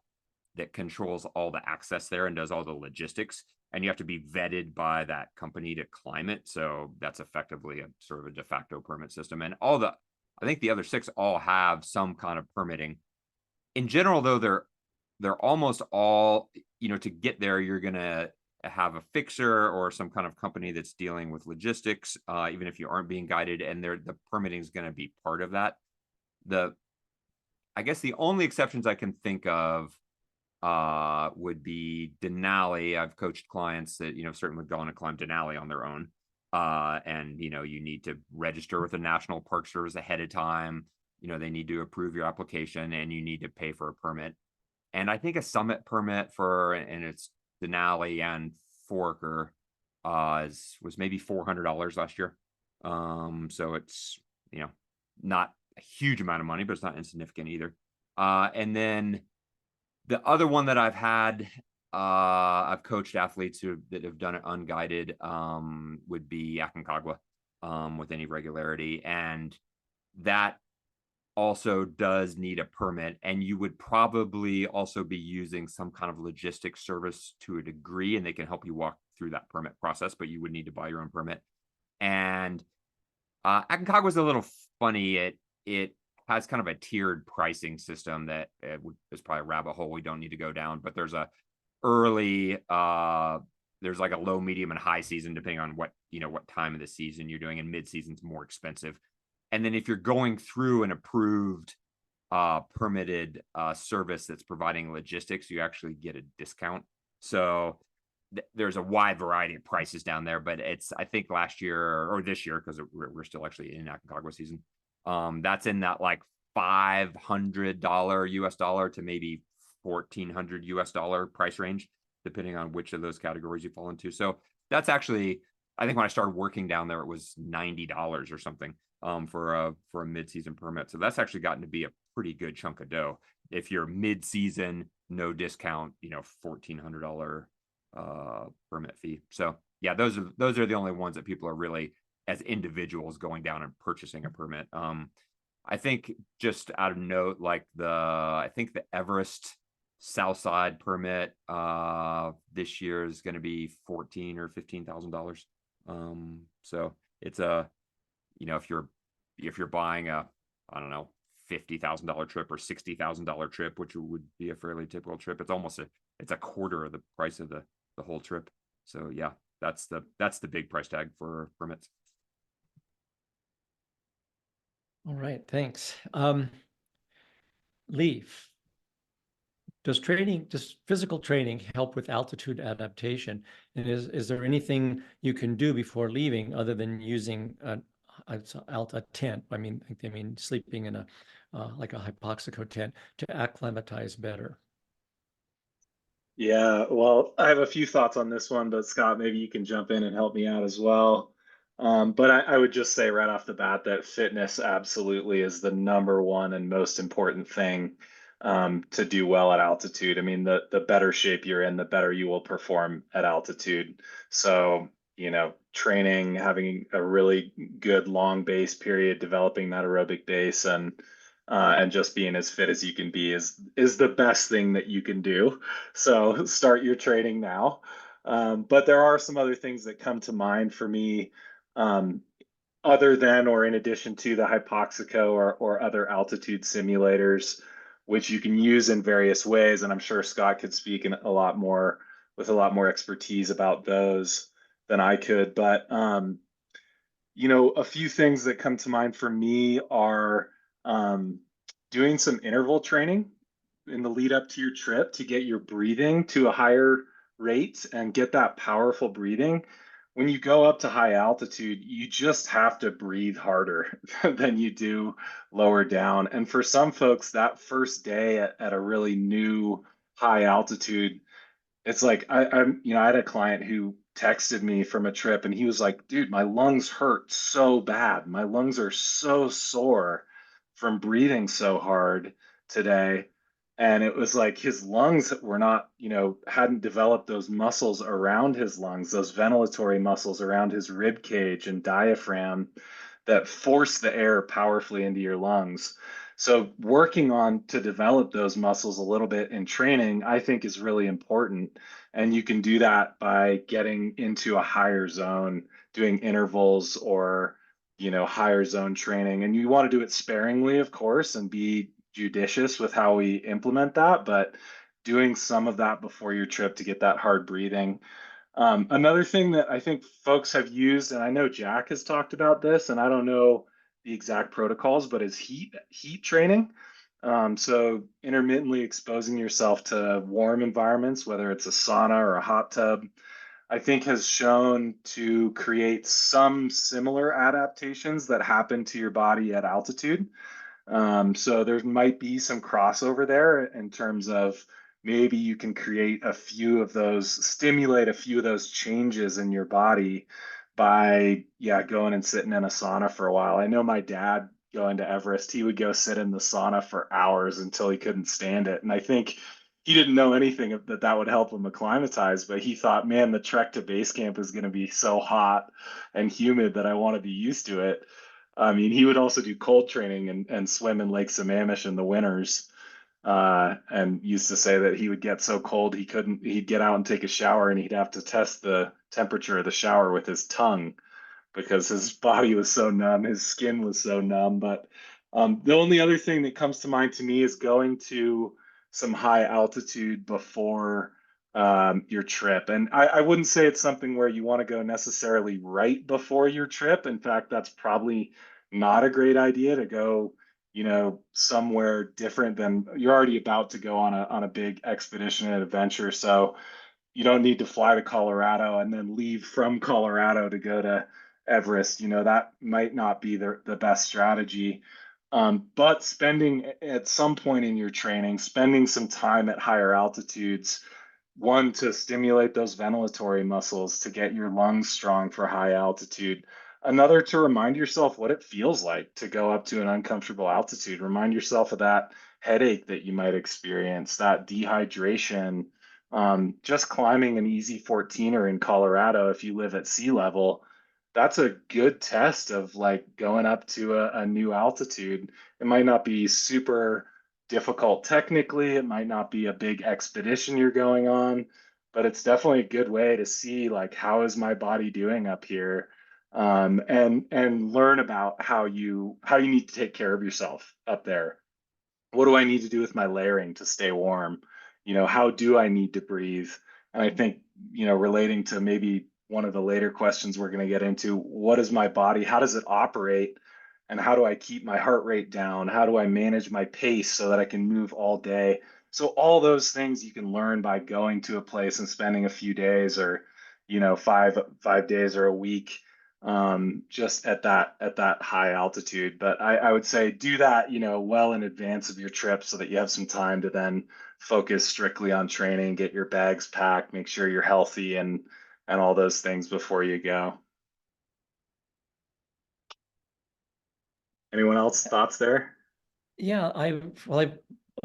controls all the access there and does all the logistics, and you have to be vetted by that company to climb it. So that's effectively a sort of a de facto permit system. And I think the other 6 all have some kind of permitting. In general, though, they're almost all, to get there, you're gonna have a fixer or some kind of company that's dealing with logistics, even if you aren't being guided, and the permitting is going to be part of that. I guess the only exceptions I can think of would be Denali. I've coached clients that, certainly have gone and climbed Denali on their own. And, you need to register with the National Park Service ahead of time. They need to approve your application and you need to pay for a permit. And I think a summit permit and it's Denali and Forker was maybe $400 last year. So it's, not a huge amount of money, but it's not insignificant either. And then the other one that I've coached athletes that have done it unguided, would be Aconcagua, with any regularity. And that also does need a permit, and you would probably also be using some kind of logistics service to a degree, and they can help you walk through that permit process, but you would need to buy your own permit. And Aconcagua is a little funny. It has kind of a tiered pricing system that is probably a rabbit hole we don't need to go down, but there's like a low, medium, and high season, depending on what time of the season you're doing, and mid-season's more expensive. And then if you're going through an approved permitted service that's providing logistics, you actually get a discount. So there's a wide variety of prices down there, but I think last year or this year, because we're still actually in Aconcagua season, that's in that like $500 US dollar to maybe $1,400 US dollar price range, depending on which of those categories you fall into. So that's actually, I think when I started working down there, it was $90 or something for a mid-season permit. So that's actually gotten to be a pretty good chunk of dough. If you're mid-season, no discount, $1,400 permit fee. So yeah, those are the only ones that people are really, as individuals, going down and purchasing a permit. I think, just out of note, like I think the Everest Southside permit this year is going to be $14,000 or $15,000. So it's if you're buying a, I don't know, $50,000 trip or $60,000 trip, which would be a fairly typical trip, it's a quarter of the price of the whole trip. So yeah, that's the big price tag for permits. All right, thanks. Leaf, does physical training help with altitude adaptation? And is there anything you can do before leaving other than using a tent? I mean sleeping in a like a hypoxico tent to acclimatize better. Yeah, well, I have a few thoughts on this one, but Scott, maybe you can jump in and help me out as well. But I would just say right off the bat that fitness absolutely is the number one and most important thing to do well at altitude. I mean, the better shape you're in, the better you will perform at altitude. So, training, having a really good long base period, developing that aerobic base, and just being as fit as you can be is the best thing that you can do. So start your training now. But there are some other things that come to mind for me, um, other than or in addition to the Hypoxico or other altitude simulators, which you can use in various ways. And I'm sure Scott could speak a lot more with a lot more expertise about those than I could. But a few things that come to mind for me are doing some interval training in the lead up to your trip to get your breathing to a higher rate and get that powerful breathing. When you go up to high altitude, you just have to breathe harder than you do lower down. And for some folks, that first day at a really new high altitude, it's like I had a client who texted me from a trip and he was like, dude, my lungs hurt so bad. My lungs are so sore from breathing so hard today. And it was like his lungs were not, hadn't developed those muscles around his lungs, those ventilatory muscles around his rib cage and diaphragm that force the air powerfully into your lungs. So working on to develop those muscles a little bit in training, I think is really important. And you can do that by getting into a higher zone, doing intervals or, higher zone training. And you want to do it sparingly, of course, and be judicious with how we implement that, but doing some of that before your trip to get that hard breathing. Another thing that I think folks have used, and I know Jack has talked about this, and I don't know the exact protocols, but is heat training. So intermittently exposing yourself to warm environments, whether it's a sauna or a hot tub, I think has shown to create some similar adaptations that happen to your body at altitude. So there might be some crossover there in terms of maybe you can stimulate a few of those changes in your body by, going and sitting in a sauna for a while. I know my dad going to Everest, he would go sit in the sauna for hours until he couldn't stand it. And I think he didn't know anything that would help him acclimatize, but he thought, man, the trek to base camp is going to be so hot and humid that I want to be used to it. I mean, he would also do cold training and swim in Lake Sammamish in the winters. And used to say that he would get so cold he'd get out and take a shower and he'd have to test the temperature of the shower with his tongue because his body was so numb, his skin was so numb. But the only other thing that comes to mind to me is going to some high altitude before your trip. And I wouldn't say it's something where you want to go necessarily right before your trip. In fact, that's probably not a great idea to go, somewhere different than you're already about to go on a big expedition and adventure. So you don't need to fly to Colorado and then leave from Colorado to go to Everest. That might not be the best strategy. But spending at some point in your training, spending some time at higher altitudes, one to stimulate those ventilatory muscles to get your lungs strong for high altitude. Another to remind yourself what it feels like to go up to an uncomfortable altitude. Remind yourself of that headache that you might experience, that dehydration. Just climbing an easy 14er in Colorado, if you live at sea level, that's a good test of like going up to a new altitude. It might not be super difficult technically, it might not be a big expedition you're going on, but it's definitely a good way to see like how is my body doing up here, and learn about how you need to take care of yourself up there. What do I need to do with my layering to stay warm? How do I need to breathe? And I think, relating to maybe one of the later questions we're going to get into, what is my body? How does it operate? And how do I keep my heart rate down? How do I manage my pace so that I can move all day? So all those things you can learn by going to a place and spending a few days, or five days or a week, just at that high altitude. But I would say do that, well in advance of your trip, so that you have some time to then focus strictly on training, get your bags packed, make sure you're healthy, and all those things before you go. Anyone else thoughts there? Yeah, I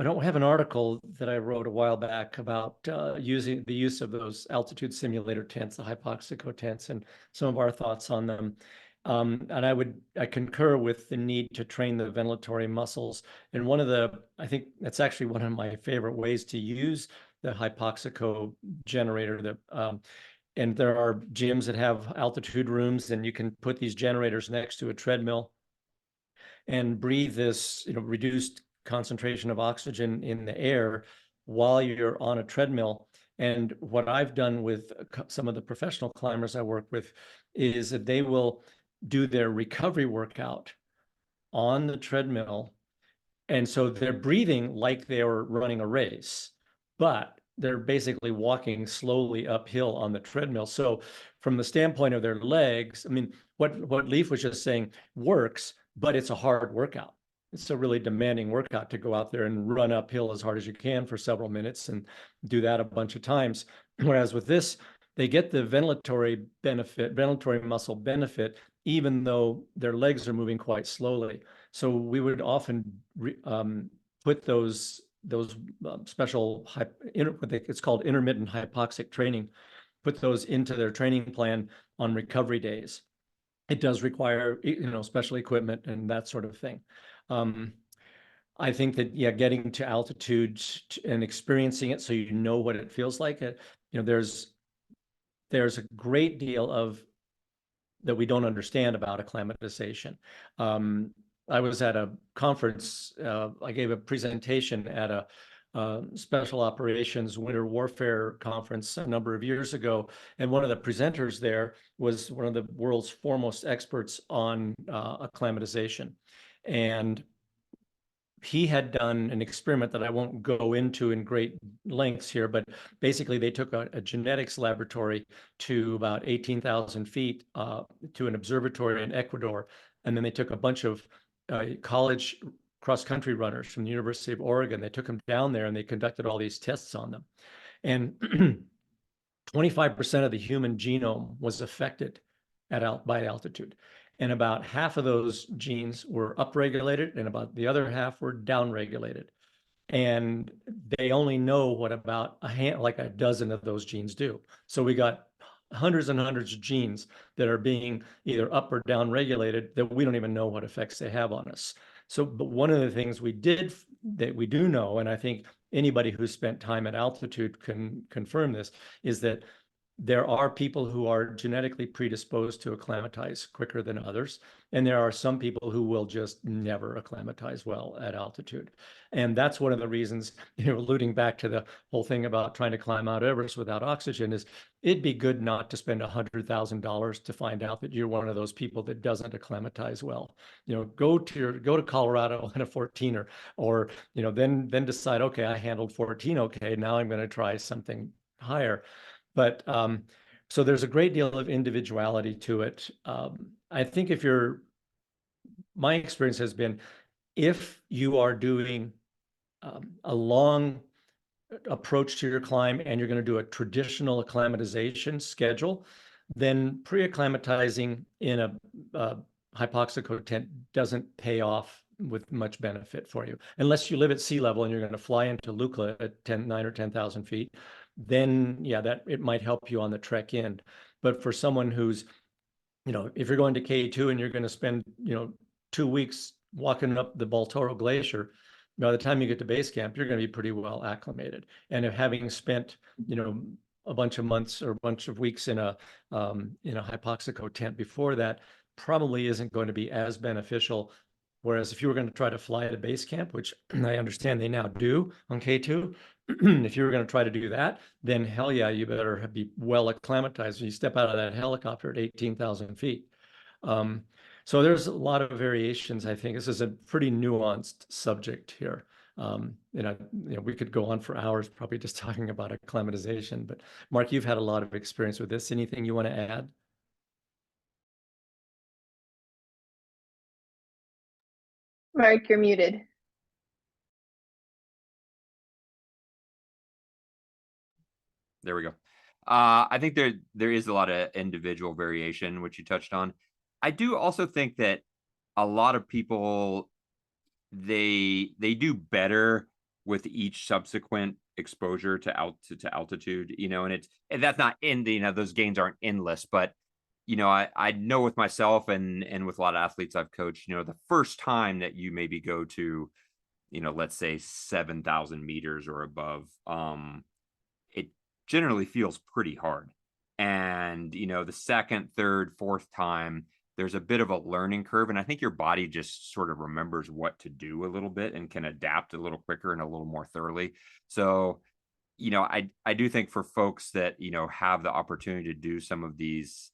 don't have an article that I wrote a while back about using the use of those altitude simulator tents, the Hypoxico tents, and some of our thoughts on them. And I concur with the need to train the ventilatory muscles. And I think that's actually one of my favorite ways to use the Hypoxico generator. And there are gyms that have altitude rooms, and you can put these generators next to a treadmill and breathe this, reduced concentration of oxygen in the air while you're on a treadmill. And what I've done with some of the professional climbers I work with is that they will do their recovery workout on the treadmill. And so they're breathing like they were running a race, but they're basically walking slowly uphill on the treadmill. So from the standpoint of their legs, I mean, what Leaf was just saying works, but it's a hard workout. It's a really demanding workout to go out there and run uphill as hard as you can for several minutes and do that a bunch of times. Whereas with this, they get the ventilatory muscle benefit, even though their legs are moving quite slowly. So we would often put those special, it's called intermittent hypoxic training, put those into their training plan on recovery days. It does require, special equipment and that sort of thing. I think that, getting to altitude and experiencing it so you know what it feels like, there's a great deal of that we don't understand about acclimatization. I was at a conference, I gave a presentation at a special operations winter warfare conference a number of years ago. And one of the presenters there was one of the world's foremost experts on acclimatization. And he had done an experiment that I won't go into in great lengths here, but basically they took a genetics laboratory to about 18,000 feet to an observatory in Ecuador. And then they took a bunch of college cross-country runners from the University of Oregon. They took them down there and they conducted all these tests on them. And 25% of the human genome was affected by altitude. And about half of those genes were upregulated and about the other half were downregulated. And they only know what about like a dozen of those genes do. So we got hundreds and hundreds of genes that are being either up or down regulated that we don't even know what effects they have on us. So, but one of the things that we do know, and I think anybody who's spent time at altitude can confirm this, is that there are people who are genetically predisposed to acclimatize quicker than others. And there are some people who will just never acclimatize well at altitude. And that's one of the reasons, alluding back to the whole thing about trying to climb Mount Everest without oxygen, is it'd be good not to spend $100,000 to find out that you're one of those people that doesn't acclimatize well. Go to Colorado on a 14er, or then decide, okay, I handled 14 okay, now I'm going to try something higher. But so there's a great deal of individuality to it. I think my experience has been, if you are doing a long approach to your climb and you're going to do a traditional acclimatization schedule, then pre-acclimatizing in a hypoxico tent doesn't pay off with much benefit for you. Unless you live at sea level and you're going to fly into Lukla at 9 or 10,000 feet, then that it might help you on the trek in. But for someone who's, if you're going to K2 and you're going to spend, 2 weeks walking up the Baltoro Glacier, by the time you get to base camp, you're going to be pretty well acclimated. And if having spent, a bunch of months or a bunch of weeks in a hypoxico tent before that, probably isn't going to be as beneficial. Whereas if you were going to try to fly at a base camp, which I understand they now do on K2, if you were going to try to do that, then hell yeah, you better be well acclimatized when you step out of that helicopter at 18,000 feet. So there's a lot of variations. I think this is a pretty nuanced subject here. We could go on for hours probably just talking about acclimatization. But Mark, you've had a lot of experience with this. Anything you want to add? Mark, you're muted. There we go. I think there is a lot of individual variation, which you touched on. I do also think that a lot of people they do better with each subsequent exposure to altitude, and that's not those gains aren't endless, but I know with myself and with a lot of athletes I've coached, the first time that you maybe go to, let's say 7,000 meters or above, it generally feels pretty hard. And, the second, third, fourth time, there's a bit of a learning curve. And I think your body just sort of remembers what to do a little bit and can adapt a little quicker and a little more thoroughly. So, I do think for folks that, have the opportunity to do some of these,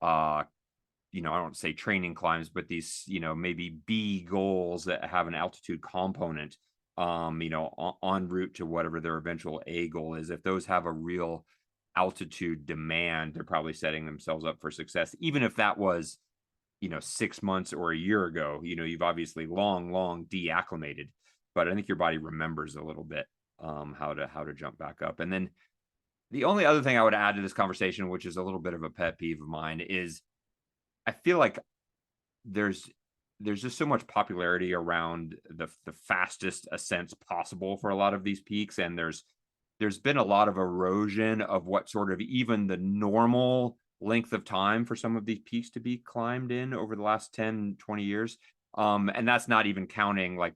I don't say training climbs, but these, maybe B goals that have an altitude component, en route to whatever their eventual A goal is. If those have a real altitude demand, they're probably setting themselves up for success. Even if that was, 6 months or a year ago, you've obviously long deacclimated, but I think your body remembers a little bit, how to jump back up. And then the only other thing I would add to this conversation, which is a little bit of a pet peeve of mine, is I feel like there's just so much popularity around the fastest ascents possible for a lot of these peaks, and there's been a lot of erosion of what sort of even the normal length of time for some of these peaks to be climbed in over the last 10, 20 years. And that's not even counting like,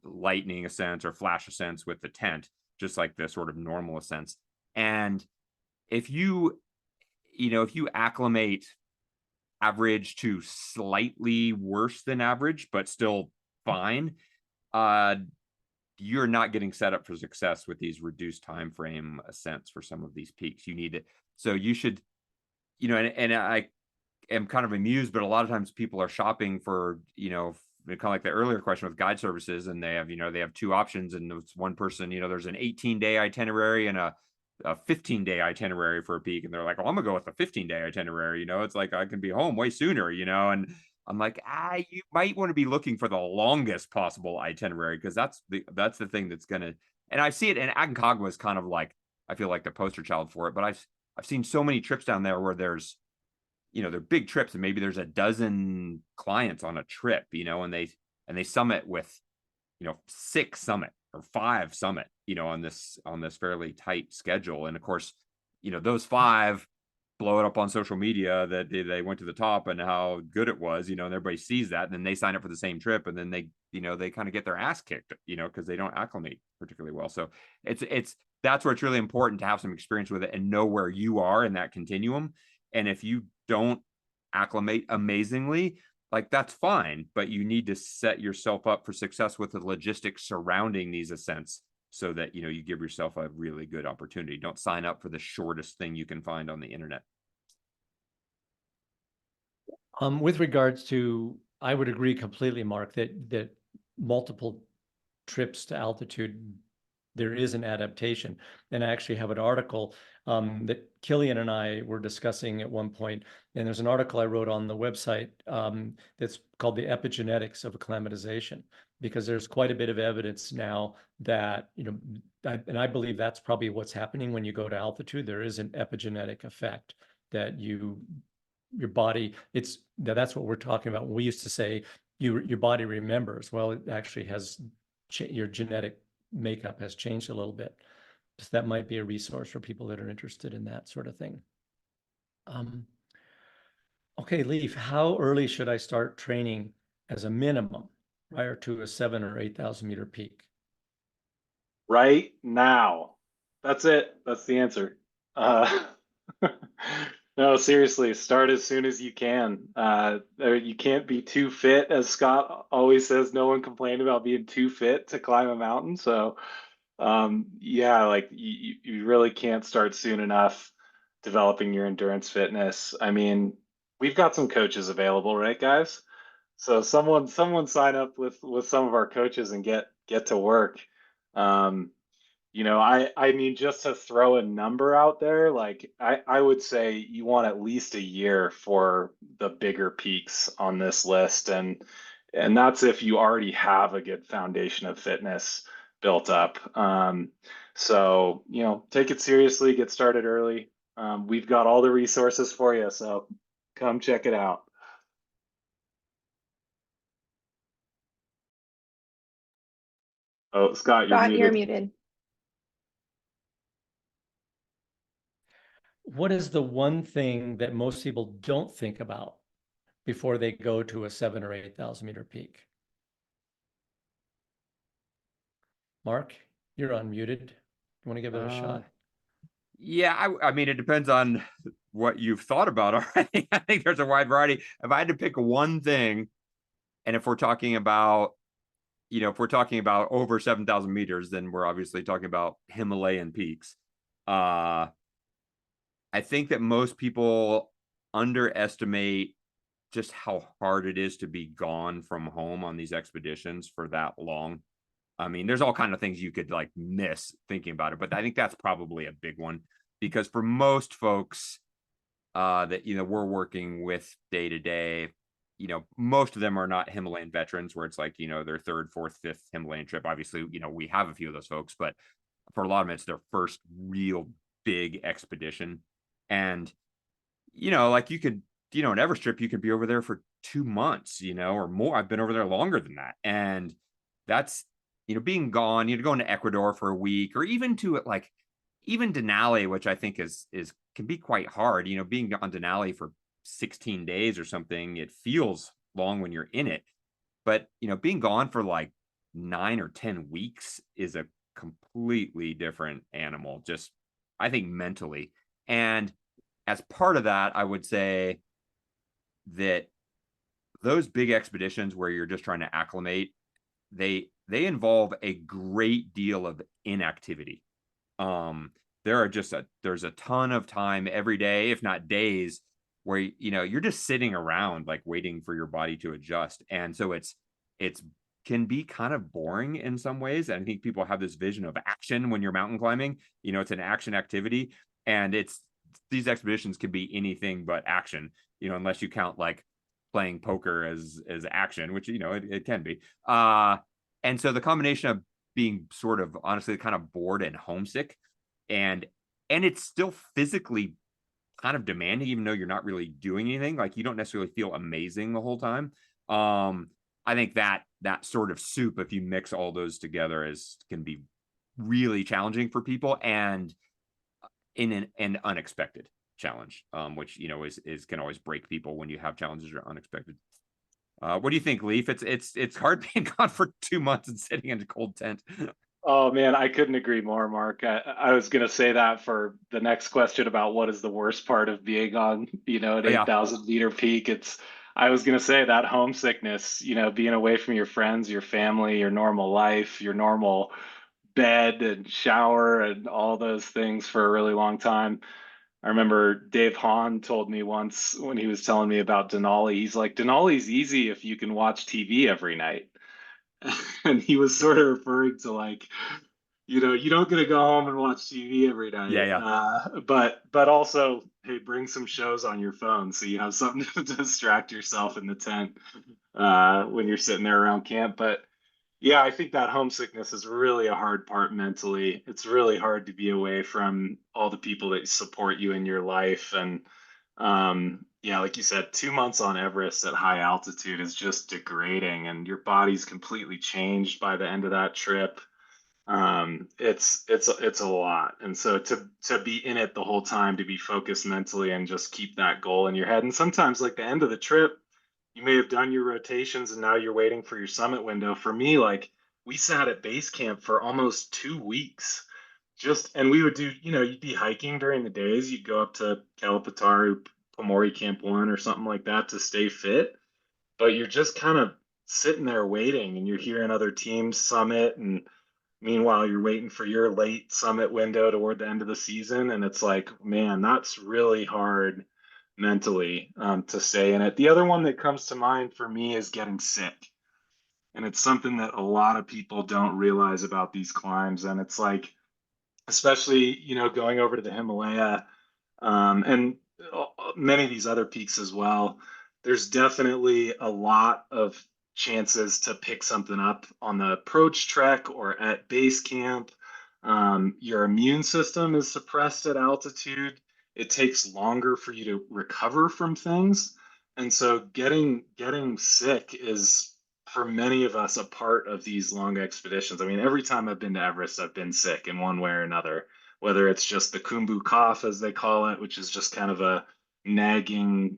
lightning ascents or flash ascents with the tent, just like the sort of normal ascents. And if you acclimate average to slightly worse than average, but still fine, you're not getting set up for success with these reduced time frame ascents for some of these peaks. You need it. So you should, and I am kind of amused, but a lot of times people are shopping for, kind of like the earlier question with guide services, and they have two options, and it's one person, there's an 18-day itinerary and a 15-day itinerary for a peak, and they're like, oh, I'm gonna go with the 15-day itinerary. It's like I can be home way sooner, and I'm like, you might want to be looking for the longest possible itinerary, because that's the thing that's gonna. And I see it, and Aconcagua is kind of like, I feel like the poster child for it, but I've seen so many trips down there where there's, they're big trips, and maybe there's a dozen clients on a trip, and they summit with, 6 summit or 5 summit, on this fairly tight schedule. And of course, those 5 blow it up on social media that they went to the top and how good it was, and everybody sees that, and then they sign up for the same trip, and then they kind of get their ass kicked, because they don't acclimate particularly well. So that's where it's really important to have some experience with it and know where you are in that continuum. And if you don't acclimate amazingly, like, that's fine, but you need to set yourself up for success with the logistics surrounding these ascents, so that you give yourself a really good opportunity. Don't sign up for the shortest thing you can find on the internet. With regards to, I would agree completely, Mark, that multiple trips to altitude, there is an adaptation. And I actually have an article that Killian and I were discussing at one point, and there's an article I wrote on the website that's called The Epigenetics of Acclimatization, because there's quite a bit of evidence now that, and I believe that's probably what's happening when you go to altitude. There is an epigenetic effect that your body, that's what we're talking about. We used to say your body remembers. Well, it actually has, your genetic makeup has changed a little bit. So that might be a resource for people that are interested in that sort of thing. Okay, Leaf, how early should I start training as a minimum prior to a 7,000 or 8,000 meter peak? Right now. That's it. That's the answer. No, seriously, start as soon as you can. You can't be too fit, as Scott always says. No one complained about being too fit to climb a mountain. So, yeah, like you really can't start soon enough developing your endurance fitness. I mean, we've got some coaches available, right, guys? So someone sign up with some of our coaches and get get to work. I mean, just to throw a number out there, like I would say you want at least a year for the bigger peaks on this list, and that's if you already have a good foundation of fitness built up. So take it seriously, get started early. We've got all the resources for you, so come check it out. Oh, Scott, you're Scott, you're muted. muted. What is the one thing that most people don't think about before they go to a 7 or 8,000 meter peak? Mark, you're unmuted. You want to give it a shot? Yeah, I mean, it depends on what you've thought about already. I think there's a wide variety. If I had to pick one thing, and if we're talking about, over 7,000 meters, then we're obviously talking about Himalayan peaks. I think that most people underestimate just how hard it is to be gone from home on these expeditions for that long. I mean, there's all kind of things you could like miss thinking about it, but I think that's probably a big one because for most folks that we're working with day to day, most of them are not Himalayan veterans where it's like their third, fourth, fifth Himalayan trip. Obviously, we have a few of those folks, but for a lot of them, it's their first real big expedition. And like you could, an Everest trip, you could be over there for 2 months, or more. I've been over there longer than that, and that's being gone, going to Ecuador for a week, or even to like even Denali, which I think is can be quite hard. Being on Denali for 16 days or something, it feels long when you're in it, but being gone for like 9 or 10 weeks is a completely different animal. Just I think mentally, and as part of that, I would say that those big expeditions where you're just trying to acclimate, they involve a great deal of inactivity. There's a ton of time every day, if not days, where you're just sitting around like waiting for your body to adjust. And so it's can be kind of boring in some ways. And I think people have this vision of action when you're mountain climbing. It's an action activity, and these expeditions can be anything but action, unless you count like playing poker as action, which it can be. And so the combination of being sort of honestly kind of bored and homesick, and it's still physically kind of demanding, even though you're not really doing anything. Like you don't necessarily feel amazing the whole time. I think that sort of soup, if you mix all those together, can be really challenging for people, and in an unexpected challenge, which is can always break people when you have challenges that are unexpected. What do you think, Leaf? It's hard being gone for 2 months and sitting in a cold tent. Oh man, I couldn't agree more, Mark. I was gonna say that for the next question about what is the worst part of being on, an 8,000 meter peak. I was gonna say that homesickness, being away from your friends, your family, your normal life, your normal bed and shower and all those things for a really long time. I remember Dave Hahn told me once when he was telling me about Denali, he's like, Denali's easy if you can watch TV every night. And he was sort of referring to like, you don't get to go home and watch TV every night. Yeah. But also, hey, bring some shows on your phone so you have something to distract yourself in the tent when you're sitting there around camp. But yeah, I think that homesickness is really a hard part mentally. It's really hard to be away from all the people that support you in your life. And yeah, like you said, 2 months on Everest at high altitude is just degrading, and your body's completely changed by the end of that trip. It's a lot. And so to be in it the whole time, to be focused mentally and just keep that goal in your head. And sometimes like the end of the trip, you may have done your rotations and now you're waiting for your summit window. For me, like we sat at base camp for almost 2 weeks. And we would do, you'd be hiking during the days. You'd go up to Kalapataru, Pomori Camp 1 or something like that to stay fit. But you're just kind of sitting there waiting, and you're hearing other teams summit, and meanwhile you're waiting for your late summit window toward the end of the season. And it's like, man, that's really hard mentally to stay in it. The other one that comes to mind for me is getting sick. And it's something that a lot of people don't realize about these climbs. And it's like, especially, going over to the Himalaya, and many of these other peaks as well, there's definitely a lot of chances to pick something up on the approach trek or at base camp. Your immune system is suppressed at altitude. It takes longer for you to recover from things. And so getting sick is, for many of us, a part of these long expeditions. I mean, every time I've been to Everest, I've been sick in one way or another, whether it's just the Kumbu cough, as they call it, which is just kind of a nagging,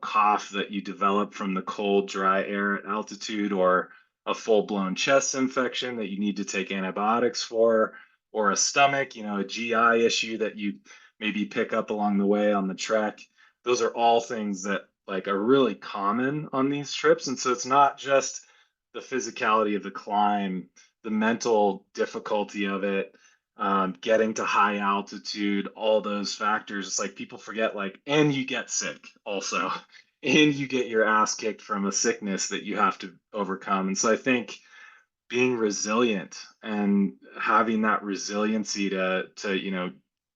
cough that you develop from the cold, dry air at altitude, or a full-blown chest infection that you need to take antibiotics for, or a stomach, a GI issue that you maybe pick up along the way on the trek. Those are all things that like are really common on these trips. And so it's not just the physicality of the climb, the mental difficulty of it, getting to high altitude, all those factors. It's like people forget, like, and you get sick also, and you get your ass kicked from a sickness that you have to overcome. And so I think being resilient and having that resiliency to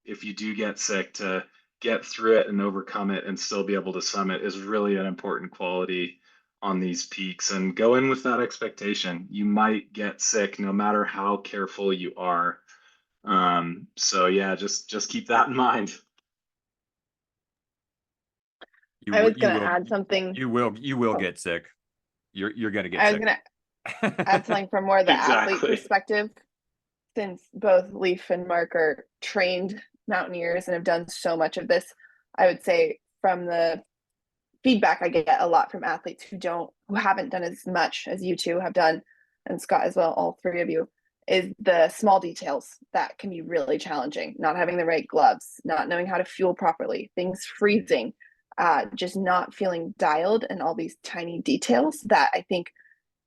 if you do get sick, to get through it and overcome it and still be able to summit is really an important quality on these peaks. And go in with that expectation. You might get sick no matter how careful you are. So yeah, just keep that in mind. I was going to add something. You will get sick. You're going to get I was sick. going to add something from more the athlete Exactly. perspective, since both Leaf and Mark are trained mountaineers and have done so much of this. I would say from the feedback I get a lot from athletes who haven't done as much as you two have done, and Scott as well, all three of you, is the small details that can be really challenging. Not having the right gloves, not knowing how to fuel properly, things freezing, just not feeling dialed, and all these tiny details that I think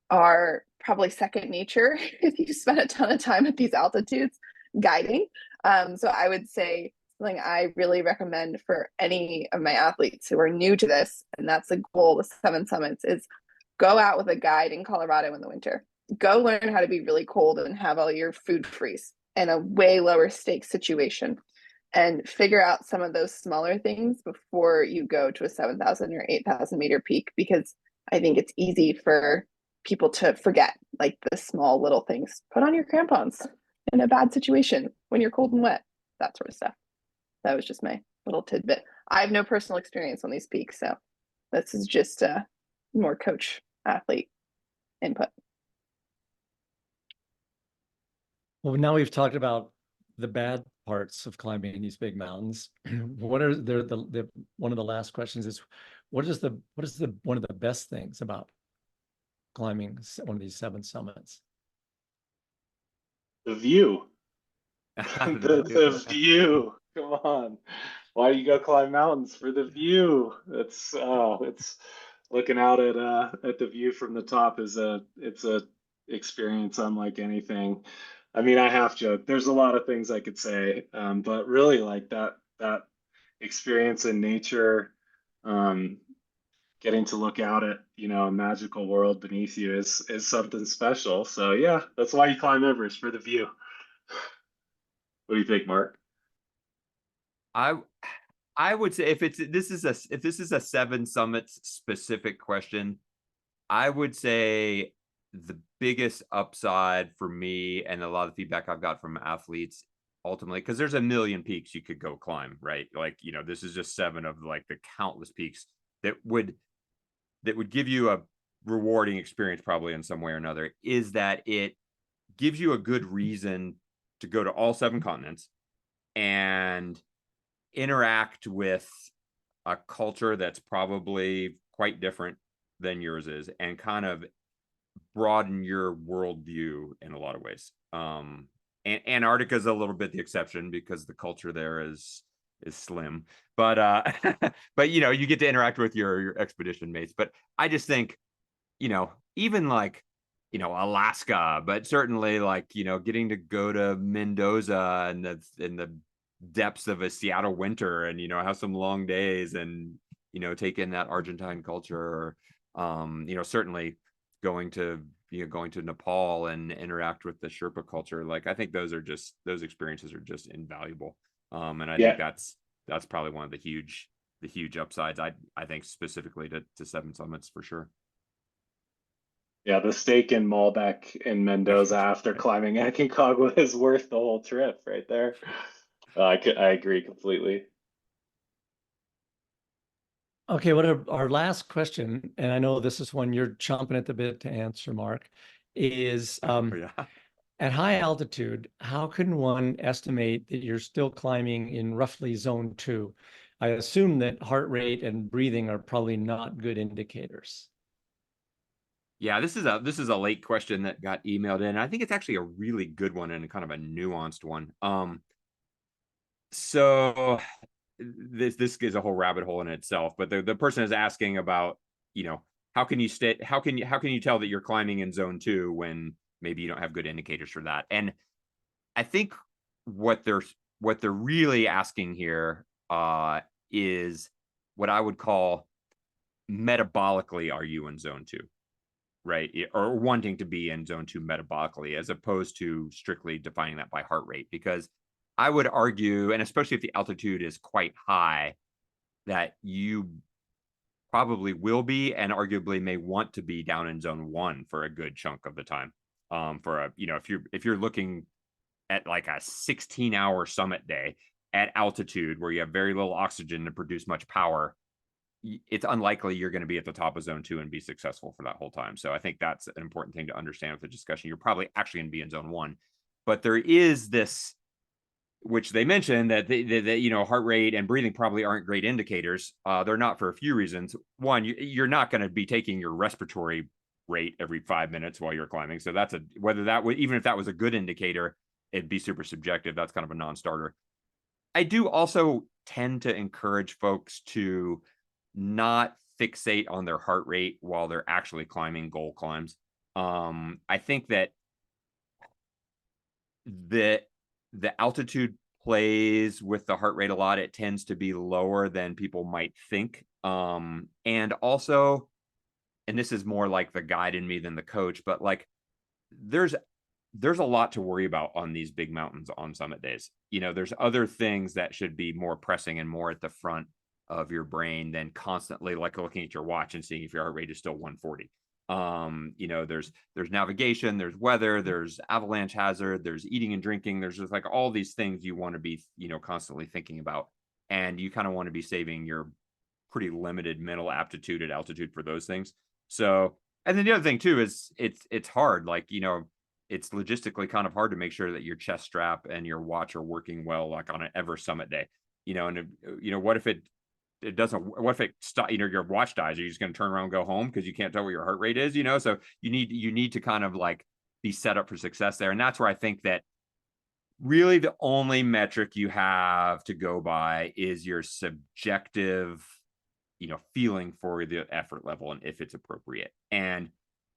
are probably second nature if you spend a ton of time at these altitudes guiding. So I would say something I really recommend for any of my athletes who are new to this, and that's the goal with Seven Summits, is go out with a guide in Colorado in the winter. Go learn how to be really cold and have all your food freeze in a way lower stakes situation, and figure out some of those smaller things before you go to a 7,000 or 8,000 meter peak, because I think it's easy for people to forget like the small little things. Put on your crampons in a bad situation when you're cold and wet, that sort of stuff. That was just my little tidbit. I have no personal experience on these peaks, so this is just more coach athlete input. Well, now we've talked about the bad parts of climbing these big mountains. What are the one of the last questions is, what is one of the best things about climbing one of these 7 summits? The view. the view. Come on. Why do you go climb mountains? For the view. It's looking out at the view from the top it's a experience unlike anything. I mean, I half joke. There's a lot of things I could say, but really, like that experience in nature, getting to look out at a magical world beneath you is something special. So yeah, that's why you climb Everest, for the view. What do you think, Mark? I would say if this is a 7 summits specific question, I would say the biggest upside for me, and a lot of feedback I've got from athletes ultimately, because there's a million peaks you could go climb, right? Like, this is just 7 of like the countless peaks that would give you a rewarding experience probably in some way or another, is that it gives you a good reason to go to all 7 continents and interact with a culture that's probably quite different than yours is, and kind of broaden your worldview in a lot of ways. And Antarctica is a little bit the exception because the culture there is slim, but but you get to interact with your expedition mates. But I just think, even like Alaska, but certainly like getting to go to Mendoza and in the depths of a Seattle winter, and have some long days, and take in that Argentine culture, or certainly going to going to Nepal and interact with the Sherpa culture. Like, I think those experiences are just invaluable. And I think that's probably one of the huge upsides. I think specifically to Seven Summits for sure. Yeah, the steak in Malbec in Mendoza after climbing Aconcagua is worth the whole trip right there. I agree completely. Okay, what our last question, and I know this is one you're chomping at the bit to answer, Mark, is Yeah. at high altitude, how can one estimate that you're still climbing in roughly zone 2? I assume that heart rate and breathing are probably not good indicators. Yeah, this is a late question that got emailed in. I think it's actually a really good one and kind of a nuanced one. So this is a whole rabbit hole in itself, but the person is asking about, how can you tell that you're climbing in zone 2 when maybe you don't have good indicators for that? And I think what they're really asking here is what I would call metabolically, are you in zone 2? Right? Or wanting to be in zone 2 metabolically, as opposed to strictly defining that by heart rate. Because I would argue, and especially if the altitude is quite high, that you probably will be, and arguably may want to be down in zone 1 for a good chunk of the time. If you're looking at like a 16-hour summit day at altitude where you have very little oxygen to produce much power, it's unlikely you're going to be at the top of zone 2 and be successful for that whole time. So I think that's an important thing to understand with the discussion. You're probably actually going to be in zone 1, but there is this, which they mentioned, that heart rate and breathing probably aren't great indicators. They're not for a few reasons. One, you're not going to be taking your respiratory rate every 5 minutes while you're climbing. So that's even if that was a good indicator, it'd be super subjective. That's kind of a non-starter. I do also tend to encourage folks to not fixate on their heart rate while they're actually climbing goal climbs. I think that the altitude plays with the heart rate a lot. It tends to be lower than people might think. And also, and this is more like the guide in me than the coach, but like there's a lot to worry about on these big mountains on summit days. There's other things that should be more pressing and more at the front of your brain than constantly like looking at your watch and seeing if your heart rate is still 140. There's navigation, there's weather, there's avalanche hazard, there's eating and drinking. There's just like all these things you want to be, constantly thinking about. And you kind of want to be saving your pretty limited mental aptitude at altitude for those things. So, and then the other thing too is it's hard. Like, it's logistically kind of hard to make sure that your chest strap and your watch are working well, like on an Everest summit day, and what if it doesn't, what if it your watch dies? Are you just going to turn around and go home because you can't tell what your heart rate is? So you need to kind of like be set up for success there. And that's where I think that really the only metric you have to go by is your subjective, feeling for the effort level and if it's appropriate. And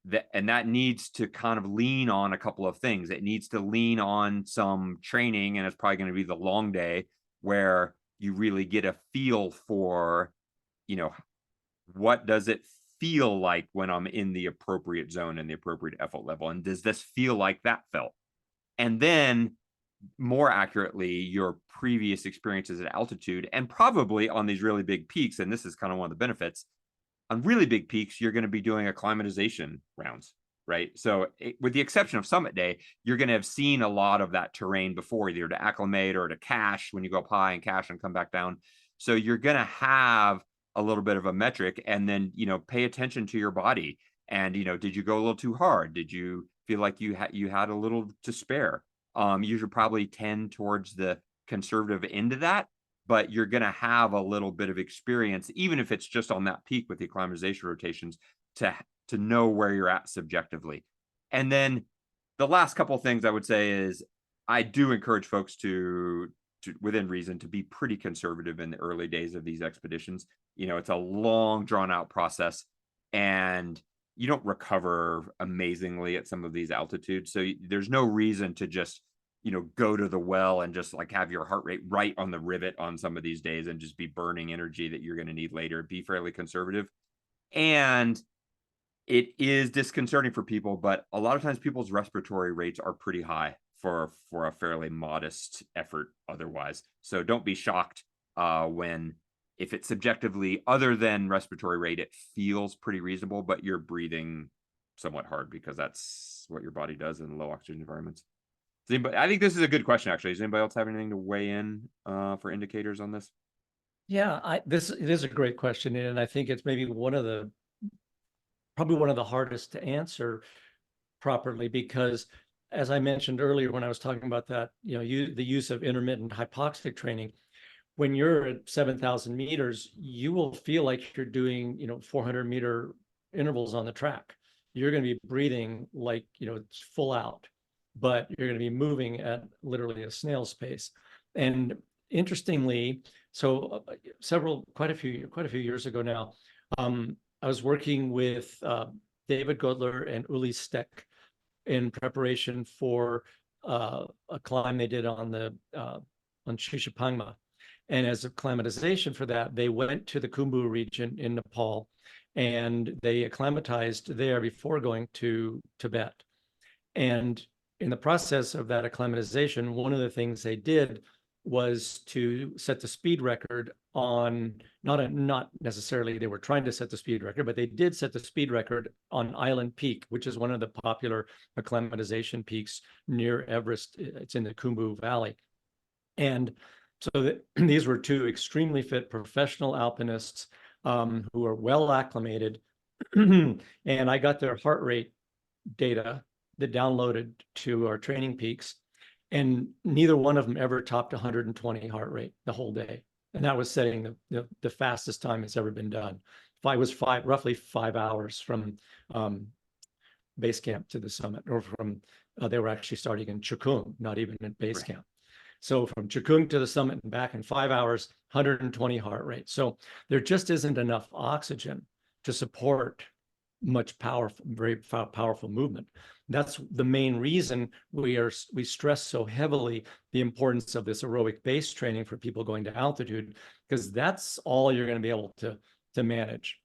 that needs to kind of lean on a couple of things. It needs to lean on some training, and it's probably going to be the long day where you really get a feel for, what does it feel like when I'm in the appropriate zone and the appropriate effort level? And does this feel like that felt? And then more accurately, your previous experiences at altitude, and probably on these really big peaks. And this is kind of one of the benefits. On really big peaks, you're going to be doing acclimatization rounds, right? So with the exception of summit day, you're going to have seen a lot of that terrain before, either to acclimate or to cache when you go up high and cache and come back down. So you're going to have a little bit of a metric, and then, pay attention to your body. And, did you go a little too hard? Did you feel like you had a little to spare? You should probably tend towards the conservative end of that, but you're going to have a little bit of experience, even if it's just on that peak with the acclimatization rotations, to know where you're at subjectively. And then the last couple of things I would say is I do encourage folks to within reason, to be pretty conservative in the early days of these expeditions. It's a long, drawn out process, and you don't recover amazingly at some of these altitudes. So there's no reason to just, go to the well and just like have your heart rate right on the rivet on some of these days and just be burning energy that you're going to need later. Be fairly conservative. And it is disconcerting for people, but a lot of times people's respiratory rates are pretty high for a fairly modest effort otherwise. So don't be shocked when, if it's subjectively other than respiratory rate, it feels pretty reasonable, but you're breathing somewhat hard because that's what your body does in low oxygen environments. I think this is a good question, actually. Does anybody else have anything to weigh in for indicators on this? Yeah, this is a great question, and I think it's maybe probably one of the hardest to answer properly, because as I mentioned earlier when I was talking about that, the use of intermittent hypoxic training, when you're at 7,000 meters, you will feel like you're doing 400-meter intervals on the track. You're going to be breathing like it's full out, but you're going to be moving at literally a snail's pace. And interestingly, so quite a few years ago now, I was working with David Godler and Uli Steck in preparation for a climb they did on Shishapangma. And as acclimatization for that, they went to the Khumbu region in Nepal, and they acclimatized there before going to Tibet. And in the process of that acclimatization, one of the things they did was to set the speed record on, not necessarily they were trying to set the speed record, but they did set the speed record on Island Peak, which is one of the popular acclimatization peaks near Everest. It's in the Khumbu Valley. And so these were two extremely fit professional alpinists who are well acclimated. And I got their heart rate data that downloaded to our training peaks, and neither one of them ever topped 120 heart rate the whole day. And that was setting the fastest time it's ever been done. Roughly 5 hours from base camp to the summit, or from they were actually starting in Chukung, not even at base camp. So from Chukung to the summit and back in 5 hours, 120 heart rate. So there just isn't enough oxygen to support much very powerful movement. That's the main reason we stress so heavily the importance of this aerobic base training for people going to altitude, because that's all you're going to be able to manage.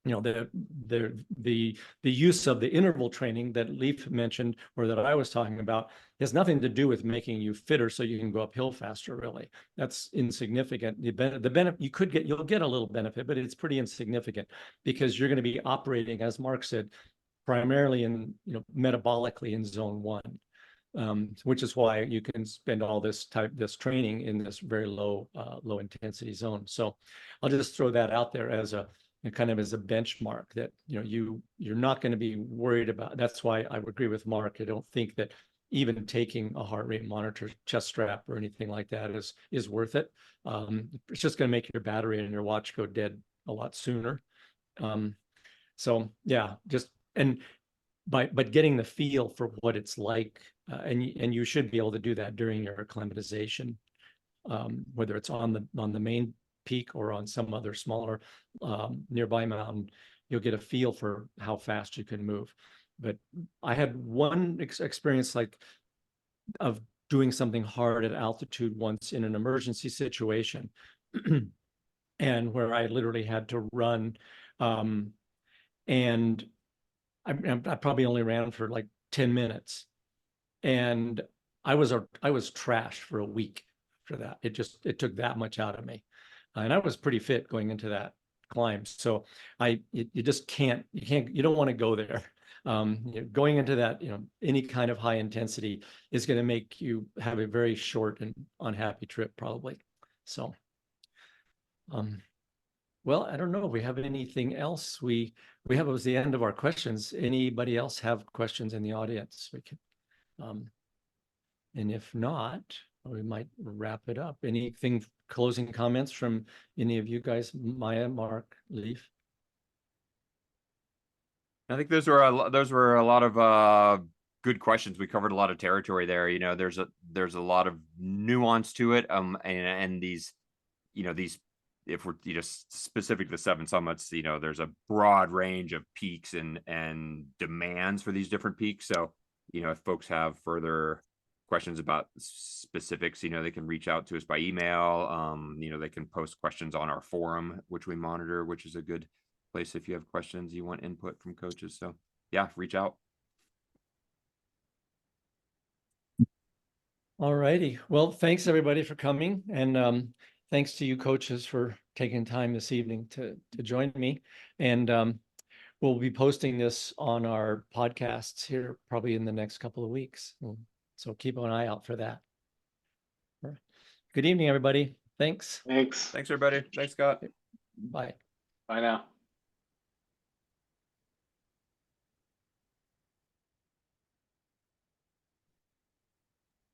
The use of the interval training that Leif mentioned, or that I was talking about, has nothing to do with making you fitter so you can go uphill faster. Really, that's insignificant. The benefit you'll get a little benefit, but it's pretty insignificant, because you're going to be operating, as Mark said, primarily in metabolically in zone 1, which is why you can spend all this training in this very low intensity zone. So I'll just throw that out there as a kind of as a benchmark that you're not going to be worried about. That's why I would agree with Mark. I don't think that even taking a heart rate monitor, chest strap, or anything like that is worth it. It's just going to make your battery and your watch go dead a lot sooner. So yeah, but getting the feel for what it's like, and you should be able to do that during your acclimatization, whether it's on the main peak or on some other smaller nearby mountain. You'll get a feel for how fast you can move. But I had one experience of doing something hard at altitude once in an emergency situation, and where I literally had to run, and I probably only ran for like 10 minutes, and I was trashed for a week for that. It took that much out of me. And I was pretty fit going into that climb. So you don't want to go there. Going into that, any kind of high intensity is going to make you have a very short and unhappy trip, probably. So, well, I don't know if we have anything else. It was the end of our questions. Anybody else have questions in the audience? We can, and if not, we might wrap it up. Anything, closing comments from any of you guys? Maya, Mark, Leif? I think those were a lot of good questions. We covered a lot of territory there. There's a lot of nuance to it. And these, if we're specific to the 7 summits, there's a broad range of peaks and demands for these different peaks. So, if folks have further questions about specifics, they can reach out to us by email. They can post questions on our forum, which we monitor, which is a good place if you have questions, you want input from coaches. So yeah, reach out. All righty. Well, thanks everybody for coming, and thanks to you coaches for taking time this evening to join me. And we'll be posting this on our podcasts here probably in the next couple of weeks. So keep an eye out for that. All right. Good evening, everybody. Thanks. Thanks. Thanks, everybody. Thanks, Scott. Bye. Bye now.